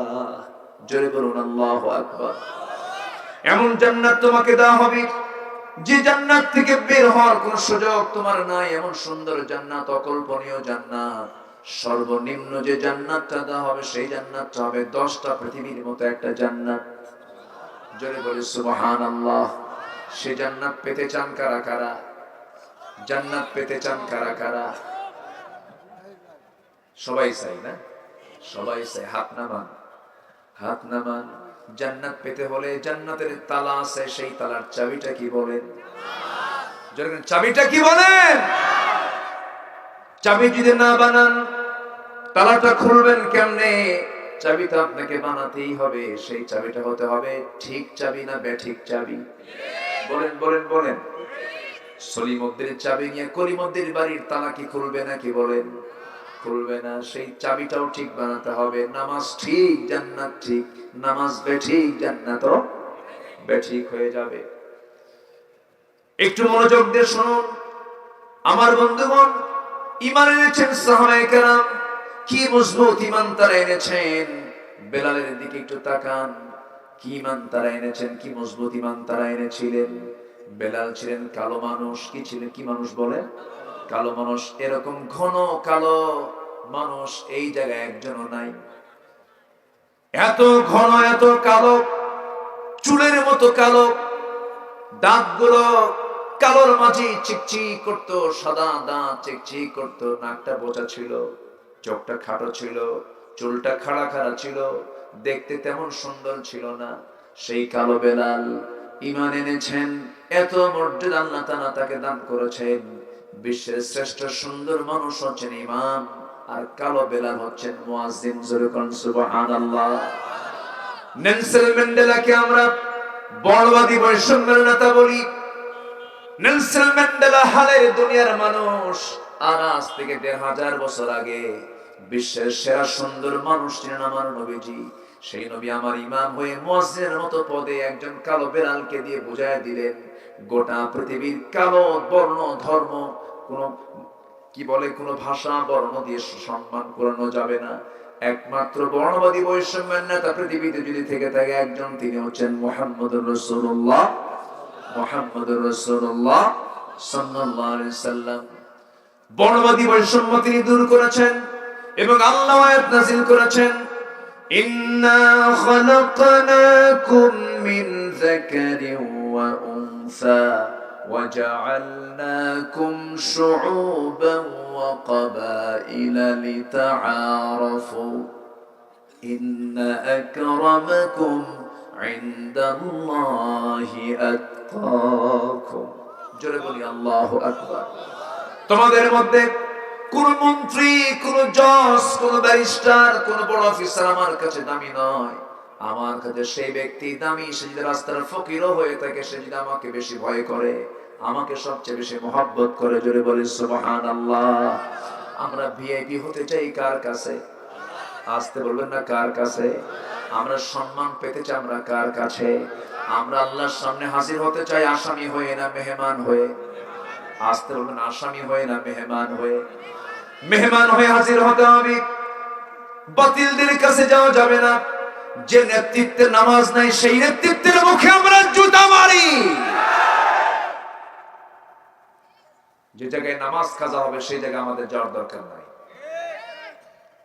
জোরে বলুন আল্লাহু আকবার। এমন জান্নাত তোমাকে দেওয়া হবে, যে জান্নাত থেকে বের হওয়ার কোন সুযোগ তোমার নাই, এমন সুন্দর জান্নাত, অকল্পনীয় জান্নাত। সর্বনিম্ন যে জান্নাতটা দেওয়া হবে সেই জান্নাতটা হবে 10টা পৃথিবীর মতো একটা জান্নাত। জোরে বলি সুবহানাল্লাহ। সে জান্নাত পেতে চান কারা কারা? জান্নাত পেতে চান কারা কারা? সবাই চাই না? সবাই চাই। হাত নামান, হাত নামান। জান্নাত পেতে হলে জান্নাতের তালা আছে, সেই তালার চাবিটা কি বলেন? চাবিটা কি বলেন? চাবি যদি না বানান তালাটা খুলবেন কেমনে? চাবিটা আপনাকে বানাতেই হবে। সেই চাবিটা হতে হবে ঠিক চাবি না বেঠিক চাবি? বলেন বলেন বলেন। সলিমুদ্দিনের চাবি নিয়ে কলিমুদ্দির বাড়ির তালা কি খুলবে নাকি? বলেন খুলবে না। সেই চাবিটাও ঠিক বানাতে হবে। নামাজ ঠিক, জান্নাত ঠিক। নামাজ বেঠিক, জান্নাতও বেঠিক হয়ে যাবে। একটু মনোযোগ দিয়ে শুনুন আমার বন্ধুগণ। ঈমান এনেছেন সাহাবায়ে কেরাম, কি মজবুত ঈমান তারা এনেছেন। বেলালের দিকে একটু তাকান, কি ঈমান তারা এনেছেন, কি মজবুত ঈমান তারা এনেছিলেন। বেলাল ছিলেন কালো মানুষ। কি ছিলেন? কি মানুষ বলে? কালো মানুষ। এরকম ঘন কালো মানুষ এই জায়গায় একজনও নাই। এত ঘন, এত কালো, চুলের মতো কালো, দাঁতগুলো কালোর মাঝে চিকচিক করতো, সাদা দাঁত চিকচিক করতো, নাকটা বোচা ছিল, চোখটা খাটো ছিল, চুলটা খাড়া খাড়া ছিল, দেখতে তেমন সুন্দর ছিল না। সেই কালো বেলাল ঈমান এনেছেন। এত মর্যাদা আল্লাহ তাআলা তাকে দান করেছেন। বিশ্বের শ্রেষ্ঠ সুন্দর মানুষ হচ্ছেন ইমাম, আর কালো বেলাল হচ্ছেন মুয়াজ্জিন। জোরে কোন সুবহানাল্লাহ। নেলসন ম্যান্ডেলাকে আমরা বর্ণবাদী বৈষম্যের নেতা বলি। নেলসন ম্যান্ডেলা হালের দুনিয়ার মানুষ, আর আজ থেকে ১৫০০ বছর আগে বিশ্বের সেরা সুন্দর মানুষ ছিলেন আমার নবীজি। সেই নবী আমার ইমাম হয়ে মুয়াজ্জিনের মতো পদে একজন কালো বেলালকে দিয়ে বুঝায় দিলেন, গোটা পৃথিবীর কালো বর্ণ ধর্ম কোন কি বলে কোন ভাষা বর্ণ দিয়ে সম্মান করানো যাবে না। একমাত্র বর্ণবাদী বৈষম্যের নেতা পৃথিবীতে যদি থেকে থাকে একজন, তিনি হচ্ছেন মুহাম্মদুর রাসূলুল্লাহ, মুহাম্মদুর রাসূলুল্লাহ সাল্লাল্লাহু আলাইহি সাল্লাম। বর্ণবাদী বৈষম্য তিনি দূর করেছেন এবং আল্লাহ আয়াত নাযিল করেছেন, ইন্না খালাকনাকুম মিন যাকারিন ওয়া উনসা وجعلناكم شعوبا وقبائل لتعارفوا إن أكرمكم عند الله أتقاكم। জোরে বলি আল্লাহু আকবার। তোমাদের মধ্যে কোন মন্ত্রী, কোন জজ, কোন ব্যারিস্টার, কোন বড় অফিসার আমার কাছে দামি নয়। আমার কাছে সেই ব্যক্তি দামি, সে যদি রাস্তার ফকিরও হয়ে থাকে, সে যদি আমাকে বেশি ভয় করে, আমাকে সবচেয়ে বেশি মহব্বত করে। জোরে বলি সুবহানাল্লাহ। আমরা ভিআইপি হতে চাই কার কাছে? আসতে বলবেন না, কার কাছে? আমরা সম্মান পেতে চাই আমরা কার কাছে? আমরা আল্লাহর সামনে হাজির হতে চাই আসামি হয়ে না মেহমান হয়ে? আসতে বলবেন, আসামি হয়ে না মেহমান হয়ে? মেহমান হয়ে হাজির হতে হবে। বাতিলদের কাছে যাওয়া যাবে না। যে নেতৃত্বের নামাজ নাই সেই নেতৃত্বের মুখে আমরা জুতা মারি। যে জায়গায় নামাজ কাজা হবে সেই জায়গায় আমাদের যাওয়ার দরকার নাই।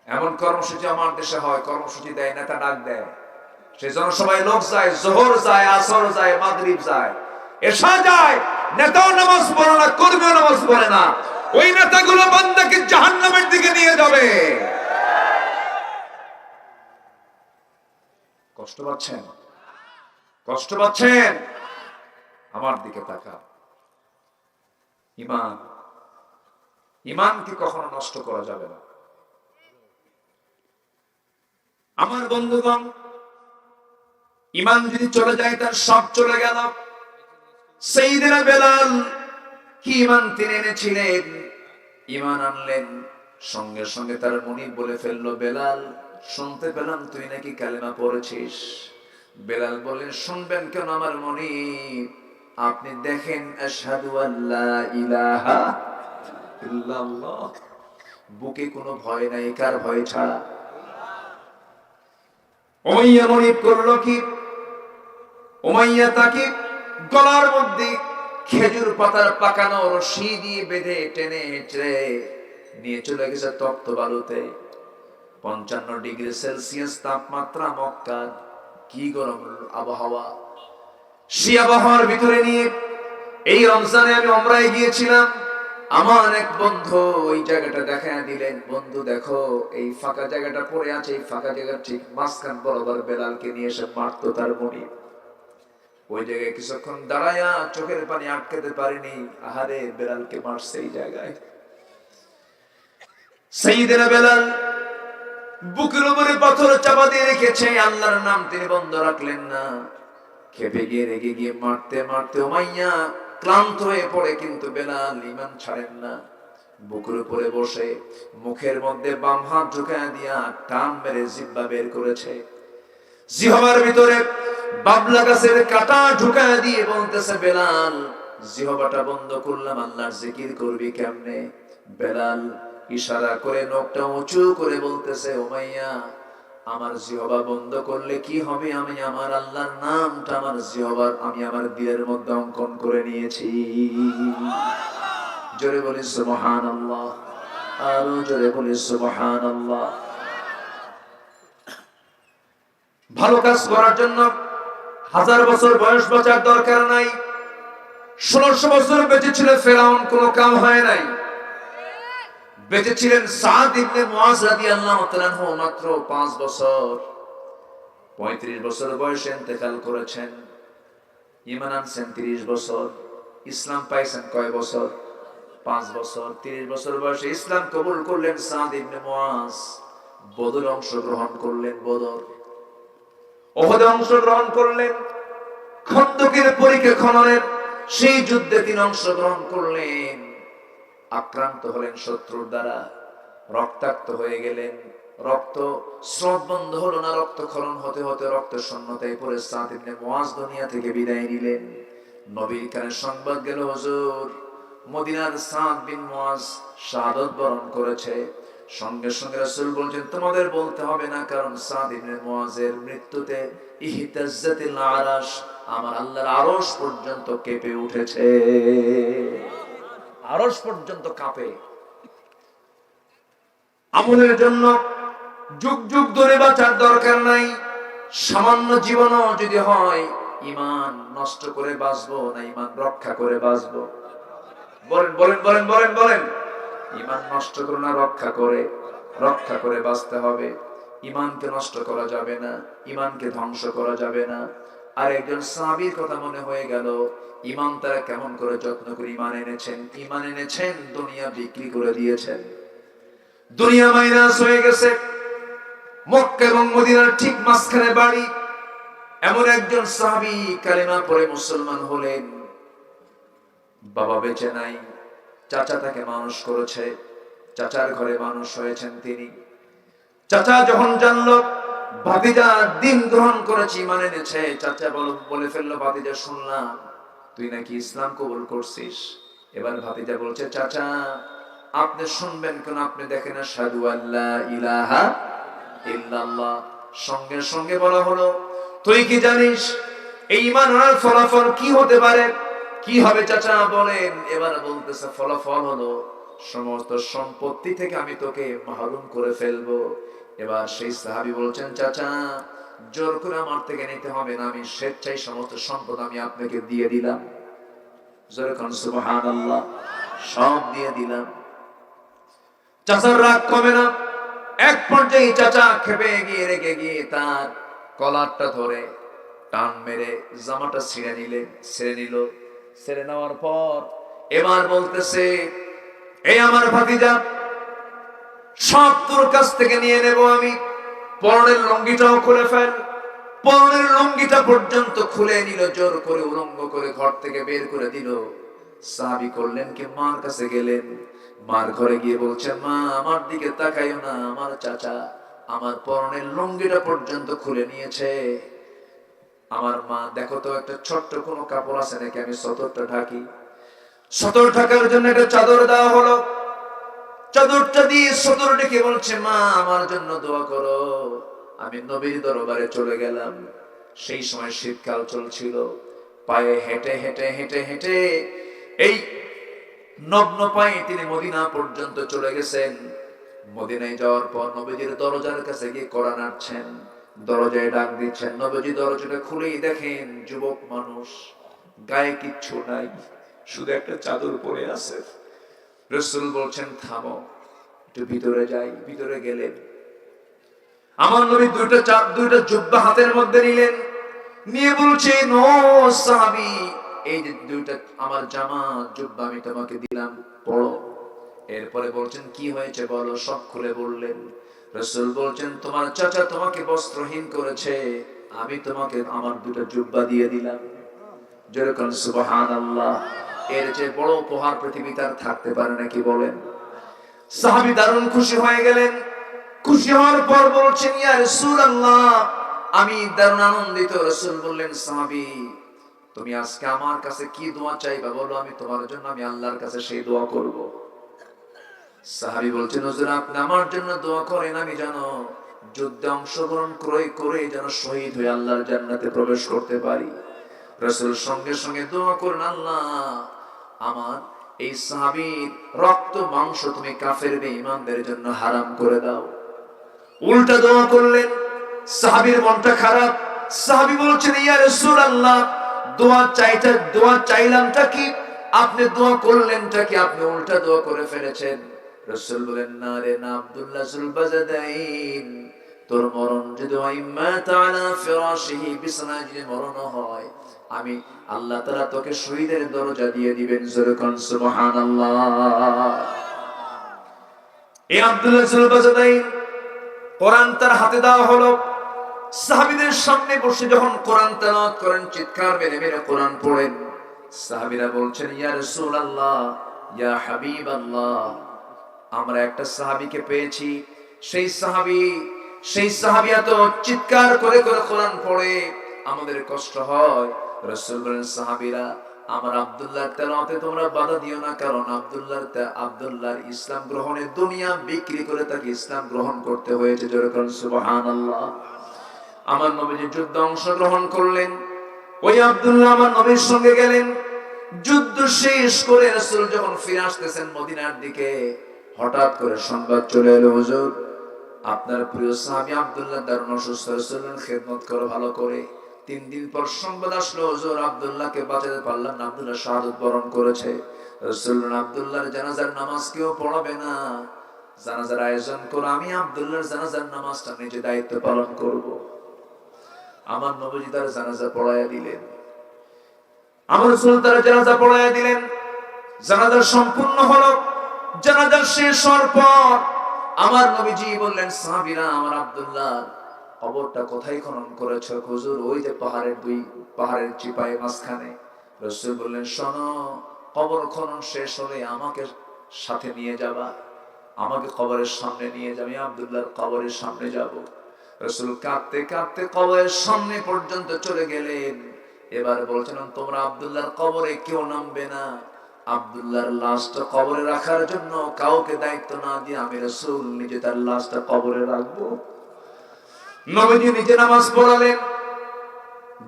এমন কর্মসূচি আমার দেশে হয়, কর্মসূচি দেয়, নেতা ডাক দেয়, সেই জনসভায় লোক যায়, জোহর যায়, আসর যায়, মাগরিব যায়, এশা যায়, নেতাও নামাজ পড়ে না, কর্মীও নামাজ পড়ে না। ওই নেতাগুলো বান্দাকে জাহান্নামের দিকে নিয়ে যাবে। কষ্ট পাচ্ছেন? কষ্ট পাচ্ছেন? আমার দিকে তাকা। ঈমান, ঈমানকে কখনো নষ্ট করা যাবে না। আমার বন্ধুগণ, ঈমান যদি চলে যায় তার সব চলে গেল। সাইয়েদনা বেলাল কি ঈমান তিনি এনেছিলেন, ঈমান আনলেন, সঙ্গে সঙ্গে তার মুনিব বলে ফেললো, বেলাল শুনতে পেলাম তুই নাকি কালেমা পড়েছিস। বেলাল বলেন, শুনবেন কেন আমার মুনিব, আপনি দেখেন আশহাদু আল্লা ইলাহা ইল্লাল্লাহ, বুকে কোনো ভয় নাই, কার ভয় ছাড়া? উমাইয়া মুনিব করলো কি? উমাইয়া তাকে গলার মধ্যে খেজুর পাতার পাকানো রশি দিয়ে বেঁধে টেনে হেঁচড়ে নিয়ে চলে গেছে তপ্ত বালুতে। 55 ডিগ্রি সেলসিয়াস তাপমাত্রা মক্কার, কি গরম আবহাওয়া। সেই আবহাওয়ার ভিতরে নিয়ে এই রমজানে আমি উমরায় গিয়েছিলাম। আমার এক বন্ধু ওই জায়গাটা দেখায় দিলেন, বন্ধু দেখো এই ফাঁকা জায়গাটা পড়ে আছে, এই ফাঁকা জায়গার ঠিক মাঝখান বরাবর বেলালকে নিয়ে এসে মারতো তার মনি। ওই জায়গায় কিছুক্ষণ দাঁড়ায়া চোখের পানি আটকাতে পারিনি, আহারে বেলালকে মারছে এই জায়গায়। সাইয়েদনা বেলাল বুকের উপরে পাথর চাপা দিয়ে রেখেছে, আল্লাহর নাম তিনি বন্ধ রাখলেন না। খেপে গিয়ে রেগে গিয়ে মারতে মারতে উমাইয়া ক্লান্ত হয়ে পড়ে, কিন্তু বেলাল ঈমান ছাড়েন না। বুকের উপরে বসে মুখের মধ্যে বাম হাত ঢুকায় দিয়া টান মেরে জিহ্বা বের করেছে। জিহ্বার ভিতরে বাবলা গাছের কাঁটা ঢুকায় দিয়ে বলতেছে, বেলাল জিহ্বাটা বন্ধ করলাম, আল্লাহর জিকির করবি কেমনে? বেলাল ইশারা করে নখটা উঁচু করে বলতেছে, উমাইয়া আমার জিহ্বা বন্ধ করলে কি হবে? আমি আমার আল্লাহর নামটা আমার জিহ্বার আমি আমার দিলের মধ্যে অঙ্কন করে নিয়েছি। জোরে বলি সুবহানাল্লাহ, আরো জোরে বলি সুবহানাল্লাহ। ভালো কাজ করার জন্য 1000 বছর বয়স বাঁচার দরকার নাই। 1600 বছর বেঁচে ছিল ফেরাউন, কোনো কাম হয় নাই। বেঁচে ছিলেন সাদ ইবনে মুআজ রাদিয়াল্লাহু তাআলা আনহু, মাত্র 5 বছর। 35 বছর বয়সে ইন্তেকাল করেছেন। ঈমান আনছেন 30 বছর, ইসলাম পাইছেন কয় বছর? 5 বছর। 30 বছর বয়সে ইসলাম কবুল করলেন সাদ ইবনে মুআজ। বদরে অংশগ্রহণ করলেন, বদর উহুদে অংশগ্রহণ করলেন, খন্দকের পরীক্ষা খননের সেই যুদ্ধে তিনি অংশগ্রহণ করলেন। আক্রান্ত হলেন শত্রুর দ্বারা, রক্তাক্ত হয়ে গেলেন। রক্ত স্রোত বন্ধ হলো না, রক্তক্ষরণ হতে হতে রক্ত শূন্যতায় পড়ে সাদ ইবনে মুআজ দুনিয়া থেকে বিদায় নিলেন। নবীর কানে সংবাদ গেল, হুজুর মদিনার সাদ বিন মুআজ শাহাদাত বরণ করেছে। সঙ্গে সঙ্গে রাসূল বলেন, তোমাদের বলতে হবে না, কারণ সাদ ইবনে মুআজের মৃত্যুতে ইহতাজ্জাতিল আরশ, আমার আল্লাহর আরশ পর্যন্ত কেঁপে উঠেছে। আরশ পর্যন্ত কাঁপে। আমলের জন্য যুগ যুগ ধরে বাঁচার দরকার নাই। সামান্য জীবনও যদি হয়, ঈমান নষ্ট করে বাঁচবো না ঈমান রক্ষা করে বাঁচবো? বলেন বলেন বলেন বলেন বলেন। ঈমান নষ্ট করে না রক্ষা করে বাঁচতে হবে। ঈমানকে নষ্ট করা যাবে না, ঈমানকে ধ্বংস করা যাবে না। আর একজন সাহাবীর কথা মনে হয়ে গেল, ঈমান তারা কেমন করে যত্ন করে ঈমান এনেছেন, দুনিয়া বিক্রি করে দিয়েছেন। দুনিয়া মাইনাস হয়ে গেছে। মক্কা এবং মদিনার ঠিক মাঝখানে বাড়ি। এমন একজন সাহাবী কালেমা পড়ে মুসলমান হলেন। বাবা বেঁচে নাই, চাচা তাকে মানুষ করেছে, চাচার ঘরে মানুষ হয়েছেন তিনি। চাচা যখন জানলো ভাতিজা দিন গ্রহণ করেছে, ঈমান এনেছে, চাচা বলে ফেললো, ভাতিজা শুনলাম তুই নাকি ইসলাম কবুল করছিস। এবার ভাতিজা বলছে, চাচা আপনি শুনবেন কেন? আপনি দেখেন আশহাদু আল্লা ইলাহা ইল্লাল্লাহ। সঙ্গে সঙ্গে বলা হলো, তুই কি জানিস এই ঈমান আনার ফলাফল কি হতে পারে? কি হবে চাচা বলেন? এবার বলতেছে, ফলাফল হলো সমস্ত সম্পত্তি থেকে আমি তোকে মাহরুম করে ফেলবো। এবার সেই সাহাবী বলছেন, চাচা জোর করে আমার থেকে নিতে হবে না, আমি স্বেচ্ছায় সমস্ত সম্পদ আমি আপনাকে দিয়ে দিলাম। জোরে কোন সুবহানাল্লাহ। সব দিয়ে দিলাম। চাচার রাগ কমে না। এক পর্যায়ে চাচা খেপে গিয়ে রেগে গিয়ে তার কলারটা ধরে টান মেরে জামাটা ছিঁড়ে নিল। ছেড়ে নেওয়ার পর এবার বলতেছে, এই আমার ভাতিজা, সব তোর কাছ থেকে নিয়ে নেব আমি। পরনের লুঙ্গিটাও খুলে ফেল। পরনের লুঙ্গিটা পর্যন্ত খুলে নিল, জোর করে উলঙ্গ করে ঘর থেকে বের করে দিল। সাহাবী করলেন কি, মার কাছে গেলেন। মার ঘরে গিয়ে বলছেন, মা আমার দিকে তাকাইও না, আমার চাচা আমার পরনের লুঙ্গিটা পর্যন্ত খুলে নিয়েছে। আমার মা দেখো তো একটা ছোট্ট কোনো কাপড় আছে নাকি, আমি সতরটা ঢাকি। সতর ঢাকার জন্য একটা চাদর দেওয়া হলো। চাদরটা দিয়ে সতর ডেকে বলছে, মা আমার জন্য দোয়া করো। আমি নবীর দরবারে চলে গেলাম। সেই সময় শীতকাল চলছিল। পায়ে হেঁটে হেঁটে হেঁটে হেঁটে এই নগ্ন পায়ে তিনি মদিনা পর্যন্ত চলে গেছেন। মদিনায় যাওয়ার পর নবীজির দরজার কাছে গিয়ে কড়া নাড়ছেন, দরজায় ডাক দিচ্ছেন। নবীজি দরজাটা খুলেই দেখেন যুবক মানুষ, গায়ে কিচ্ছু নাই, শুধু একটা চাদর পরে আছে। রাসূল বলছেন থামো, একটু ভিতরে যাই। ভিতরে গেলেন, আমার নবী দুইটা জুব্বা হাতের মধ্যে নিলেন, নিয়ে বলছেন ও সাহাবী, এই যে দুইটা আমার জামা জুব্বা আমি তোমাকে দিলাম, পড়ো। এরপরে বলছেন কি হয়েছে বলো। সব খুলে বললেন। রাসূল বলছেন তোমার চাচা তোমাকে বস্ত্রহীন করেছে, আমি তোমাকে আমার দুটো জুব্বা দিয়ে দিলাম। যেরকম সুবহানাল্লাহ। এর চেয়ে বড় উপহার পৃথিবীতে আর থাকতে পারে নাকি বলেন? সাহাবী দারুণ খুশি হয়ে গেলেন। খুশি হওয়ার পর বলছেন ইয়া রাসূলুল্লাহ, আমি দারুণ আনন্দিত। রাসূল বললেন সাহাবী, তুমি আজকে আমার কাছে কি দোয়া চাইবা বলো, আমি তোমার জন্য আমি আল্লাহর কাছে সেই দোয়া করব। সাহাবী বলছেন হুজুর আপনি আমার জন্য দোয়া করেন, আমি যেন যুদ্ধে অংশগ্রহণ করে যেন শহীদ হয়ে আল্লাহর জান্নাতে প্রবেশ করতে পারি। রাসূল সঙ্গে সঙ্গে দোয়া করেন, আল্লাহ আমার এই সাহাবীর রক্ত মাংস তুমি কাফের বেঈমানদের জন্য হারাম করে দাও। উল্টা দোয়া করলেন, সাহাবীর মনটা খারাপ। সাহাবী বলছেন ইয়া রাসূলুল্লাহ, দোয়া চাইলামটা কি, আপনি দোয়া করলেনটা কি, আপনি উল্টা দোয়া করে ফেলেছেন। রাসূল বলেন না রে না আব্দুল্লাহ যুলবাজাদাইন, তোর মরণ যদি ইম্মা তাআলা ফিরাশিহি, বিছানায় যদি মরণ হয়, আমি আল্লাহ তাআলা তোকে শহীদের দরজা দিয়ে দিবেন। যেরকম সুবহানাল্লাহ। এই আব্দুল্লাহ যুলবাজাদাইন কোরআন তার হাতে দেওয়া হলো। সাহাবীদের সামনে বসে যখন কোরআন তেলাওয়াত করেন, চিৎকার মেরে মেরে কোরআন পড়েন। সাহাবীরা বলছেন ইয়া রাসূলুল্লাহ, ইয়া হাবিবাল্লাহ, আমরা একটা সাহাবীকে পেয়েছি, সেই সাহাবী এত চিৎকার করে করে কোরআন পড়ে আমাদের কষ্ট হয়। রাসূল বলেন সাহাবীরা, আমার আব্দুল্লাহর তেলাওয়াতে তোমরা বাধা দিও না, কারণ আব্দুল্লাহর ইসলাম গ্রহণে দুনিয়া বিক্রি করে তাকে ইসলাম গ্রহণ করতে হয়েছে। যেরকম সুবহানাল্লাহ। আমার নবীজি যুদ্ধে অংশগ্রহণ করলেন। ওই আব্দুল্লাহ আমার নবীর সঙ্গে গেলেন। যুদ্ধ শেষ করে রাসূল যখন ফিরে আসতেছেন মদিনার দিকে, হঠাৎ করে সংবাদ চলে এলো, হুজুর আপনার প্রিয় সাহাবী আব্দুল্লাহ দারুণ অসুস্থ, রাসূলের খেদমত করো ভালো করে। 3 দিন পর সংবাদ আসলো, হুজুর আব্দুল্লাহকে বাঁচাতে পারলাম না, আব্দুল্লাহ শাহাদাত বরণ করেছে। রাসূল আব্দুল্লাহর জানাজার নামাজ কেউ পড়াবে না, জানাজার আয়োজন করো, আমি আব্দুল্লাহর জানাজার নামাজটা নিজে দায়িত্ব পালন করব। আমার নবীজি তার জানাজা পড়ায়া দিলেন। আমার রাসূল তার জানাজা পড়ায়া দিলেন। জানাজা সম্পূর্ণ হলো। জানাজা শেষ হওয়ার পর আমার নবীজি বললেন সাহাবীরা, আমার আব্দুল্লাহ কবরটা কোথায় খনন করেছো? হুজুর ওই যে পাহাড়ের চিপায় মাঝখানে। রাসূল বললেন শোনো, কবর খনন শেষ হলে আমাকে সাথে নিয়ে যাবা, আমাকে কবরের সামনে নিয়ে যাবে, আব্দুল্লাহর কবরের সামনে যাব। রাসূল কাঁদতে কাঁদতে কবরের সামনে পর্যন্ত চলে গেলেন। এবার বলছেন তোমরা আব্দুল্লাহর কবরে কেউ নামবে না, আব্দুল্লাহর লাশটা কবরে রাখার জন্য কাউকে দায়িত্ব না দিয়ে আমি রাসূল নিজে তার লাশটা কবরে রাখবো। নবীজি নিজে নামাজ পড়ালেন,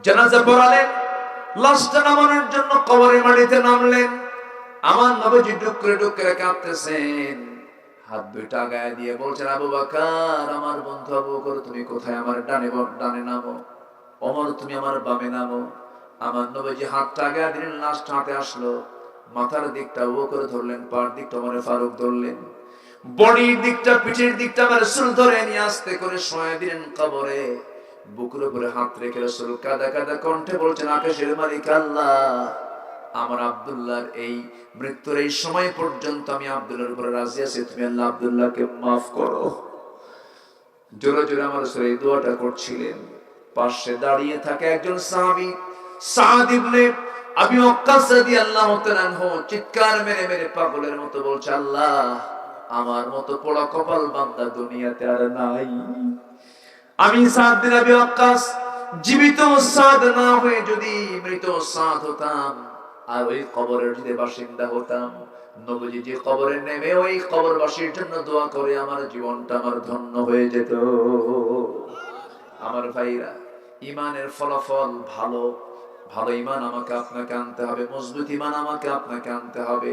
জানাজা পড়ালেন, লাশটা নামানোর জন্য কবরের মাটিতে নামলেন। আমার নবীজি ডুকরে ডুকরে কাঁদতেছেন, হাত দুইটা গায়ে দিয়ে বলছেন আবু বকর, আমার বন্ধু আবু বকর তুমি কোথায়? আমার ডানে নামো। ওমর তুমি আমার বামে নামো। আমার নবীজি হাতটা গায়ে দিলেন, লাশটা হাতে আসলো। মাথার দিকটা আবু বকর ধরলেন, পার দিকটা ওমর ফারুক ধরলেন, বডির দিকটা পিঠের দিকটা আমার রাসূল ধরে নিয়ে আস্তে করে শোয়া দিলেন কবরে। বুকের উপরে হাত রেখে রাসূল কাঁদা কাঁদা কণ্ঠে বলছেন আকাশের মালিক আল্লাহ, আমার আব্দুল্লাহর এই মৃত্যুর এই সময় পর্যন্ত আমি আব্দুল্লাহর উপরে রাজি আছি, তুমি আল্লাহ আব্দুল্লাহকে মাফ করো। জোরে জোরে আমার রাসূল এই দোয়াটা করছিলেন। পাশে দাঁড়িয়ে থাকে একজন সাহাবী সাদ ইবনে আবি ওয়াক্কাস রাদিয়াল্লাহু তাআলা আনহু, চিৎকার মেরে মেরে পাগলের মতো বলছে আল্লাহ আমার মতো পোড়া কপাল বান্দা দুনিয়াতে আর নাই। আমি সাদ বিন আবি ওয়াক্কাস জীবিত সাদ না হয়ে যদি মৃত সাদ হতাম আর ওই কবরের যদি বাসিন্দা হতাম, নবীজি যে কবরে নেমে ওই কবরবাসীর জন্য দোয়া করে আমার জীবনটা আমার ধন্য হয়ে যেত। আমার ভাইরা, ঈমানের ফলাফল ভালো, ভালো ঈমান আমাকে আপনাকে আনতে হবে, মজবুত ঈমান আমাকে আপনাকে আনতে হবে।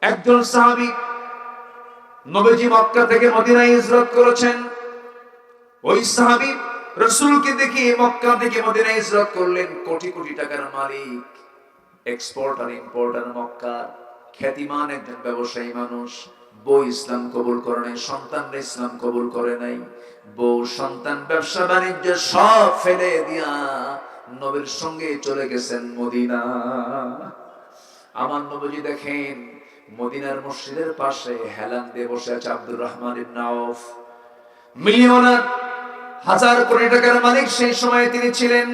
একজন সাহাবী নবীজি মক্কা থেকে মদিনায় হিজরত করেছেন। ওই সাহাবী রাসূলকে দেখে মক্কা থেকে মদিনায় হিজরত করলেন। কোটি কোটি টাকার মালিক, এক্সপোর্টার ইম্পোর্টার, মক্কা খ্যাতিমান একজন ব্যবসায়ী মানুষ। বউ ইসলাম কবুল করে নাই, সন্তানরা ইসলাম কবুল করে নাই। বউ সন্তান ব্যবসা বাণিজ্য সব ফেলে দিয়া নবীর সঙ্গে চলে গেছেন মদিনা। আমার নবীজি দেখেন মদিনার মসজিদের পাশে হেলান দিয়ে বসে আছে আব্দুর রহমান ইবনে আউফ, মিলিয়নার, হাজার কোটি টাকার মালিক সেই সময়ে তিনি ছিলেন।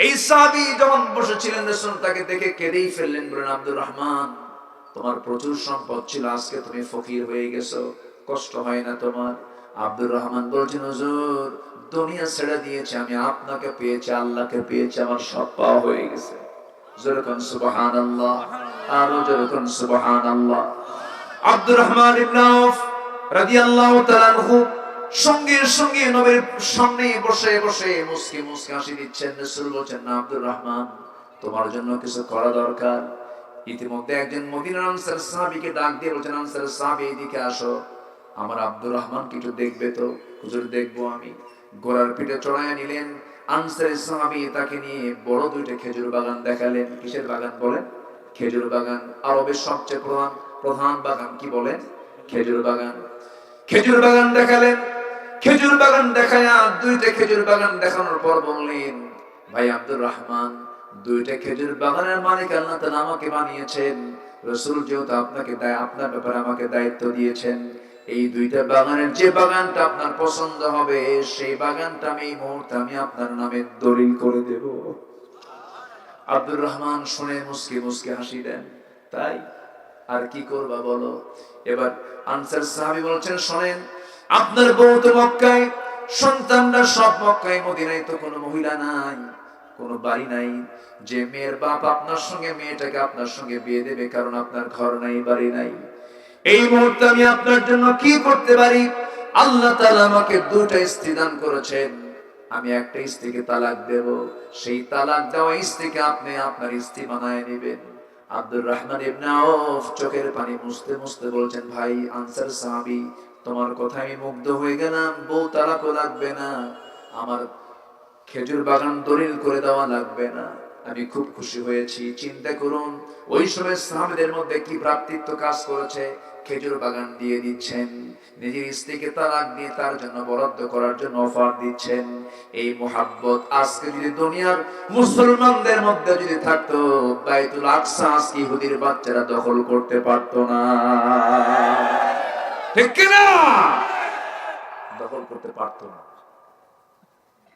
এই সাহাবী যখন বসেছিলেন রাসূল তাকে দেখে কেঁদেই ফেললেন, বলেন আব্দুর রহমান, তোমার প্রচুর সম্পদ ছিল, আজকে তুমি ফকির হয়ে গেছো, কষ্ট হয় না তোমার? আব্দুর রহমান বলছেন, হুজুর দুনিয়া ছেড়ে দিয়েছে, আমি আপনাকে পেয়েছি, আল্লাহকে পেয়েছি, আমার সব পাওয়া হয়ে গেছে। জোরে কোন সুবহানাল্লাহ, আর জোরে কোন সুবহানাল্লাহ। আব্দুর রহমান ইবনে আউফ রাদিয়াল্লাহু তাআলা আনহু সঙ্গে সঙ্গে নবীর সামনে বসে বসে মুস্কি মুস্কি হাসি দিচ্ছেন। রাসূল বলেন, না আব্দুর রহমান, তোমার জন্য কিছু করা দরকার। ইতিমধ্যে একজন মদিনার আনসার সাহাবীকে ডাক দিয়ে বলেন, আনসার সাহাবী এদিকে আসো, আমার আব্দুর রহমান কিছু দেখবে তো? হুজুর দেখবো আমি। ঘোড়ার পিঠে চড়াইয়া নিলেন। আনসারী সাহাবী তাকে নিয়ে বড় দুইটা খেজুর বাগান দেখালেন। কিসের বাগান বলেন? খেজুর বাগান। আরবের সবচেয়ে প্রধান বাগান কি বলেন? খেজুর বাগান। খেজুর বাগান দেখালেন। খেজুর বাগান দেখায়া দুইটা খেজুর বাগান দেখানোর পর বললেন, ভাই আব্দুর রহমান, দুইটা খেজুর বাগানের মালিক আল্লাহ তাআলা আমাকে বানিয়েছেন। রাসূল যেহেতু আপনাকে আপনার ব্যাপারে আমাকে দায়িত্ব দিয়েছেন, এই দুইটা বাগানের যে বাগানটা আপনার পছন্দ হবে সেই বাগানটা আমি এই মুহূর্তে আমি আপনার নামে দলিল করে দেব। আব্দুর রহমান শুনে মুস্কি মুস্কি হাসি দেন। তাই আর কি করবা বলো? এবার আনসার সাহাবী বলছেন, শোনেন, আপনার বউ তো মক্কায়, সন্তানরা সব মক্কায়, মদিনায় তো কোনো মহিলা নাই, কোনো বাড়ি নাই যে মেয়ের বাপ আপনার সঙ্গে মেয়েটাকে আপনার সঙ্গে বিয়ে দেবে, কারণ আপনার ঘর নাই, বাড়ি নাই। এই মুহূর্তে আমি আপনার জন্য কি করতে পারি? আল্লাহ তাআলা আমাকে দুটো স্ত্রী দান করেছেন, আমি একটা স্ত্রীকে তালাক দেব, সেই তালাক দেওয়া স্ত্রীকে আপনি আপনার স্ত্রী বানায় নেবেন। আব্দুর রহমান ইবনে আউফ চোখের পানি মুছতে মুছতে বলছেন, ভাই আনসার সাহাবী, তোমার কথা আমি মুগ্ধ হয়ে গেলাম, বউ তালাকও লাগবে না, আমার খেজুর বাগান দলিল করে দেওয়া লাগবে না, আমি খুব খুশি হয়েছি। চিন্তা করুন ওই সময় সাহাবীদের মধ্যে কি ভ্রাতৃত্ব কাজ করেছে। খেজুর বাগান দিয়ে দিচ্ছেন, নিজের স্ত্রীকে তালাক দিয়ে তার জন্য বরাদ্দ করার জন্য অফার দিচ্ছেন। এই মুহাব্বত আজকে যদি দুনিয়ার মুসলমানদের মধ্যে যদি থাকতো, বাইতুল আকসা আজকে ইহুদির বাচ্চারা দখল করতে পারতো না, ঠিক কিনা? দখল করতে পারতো না।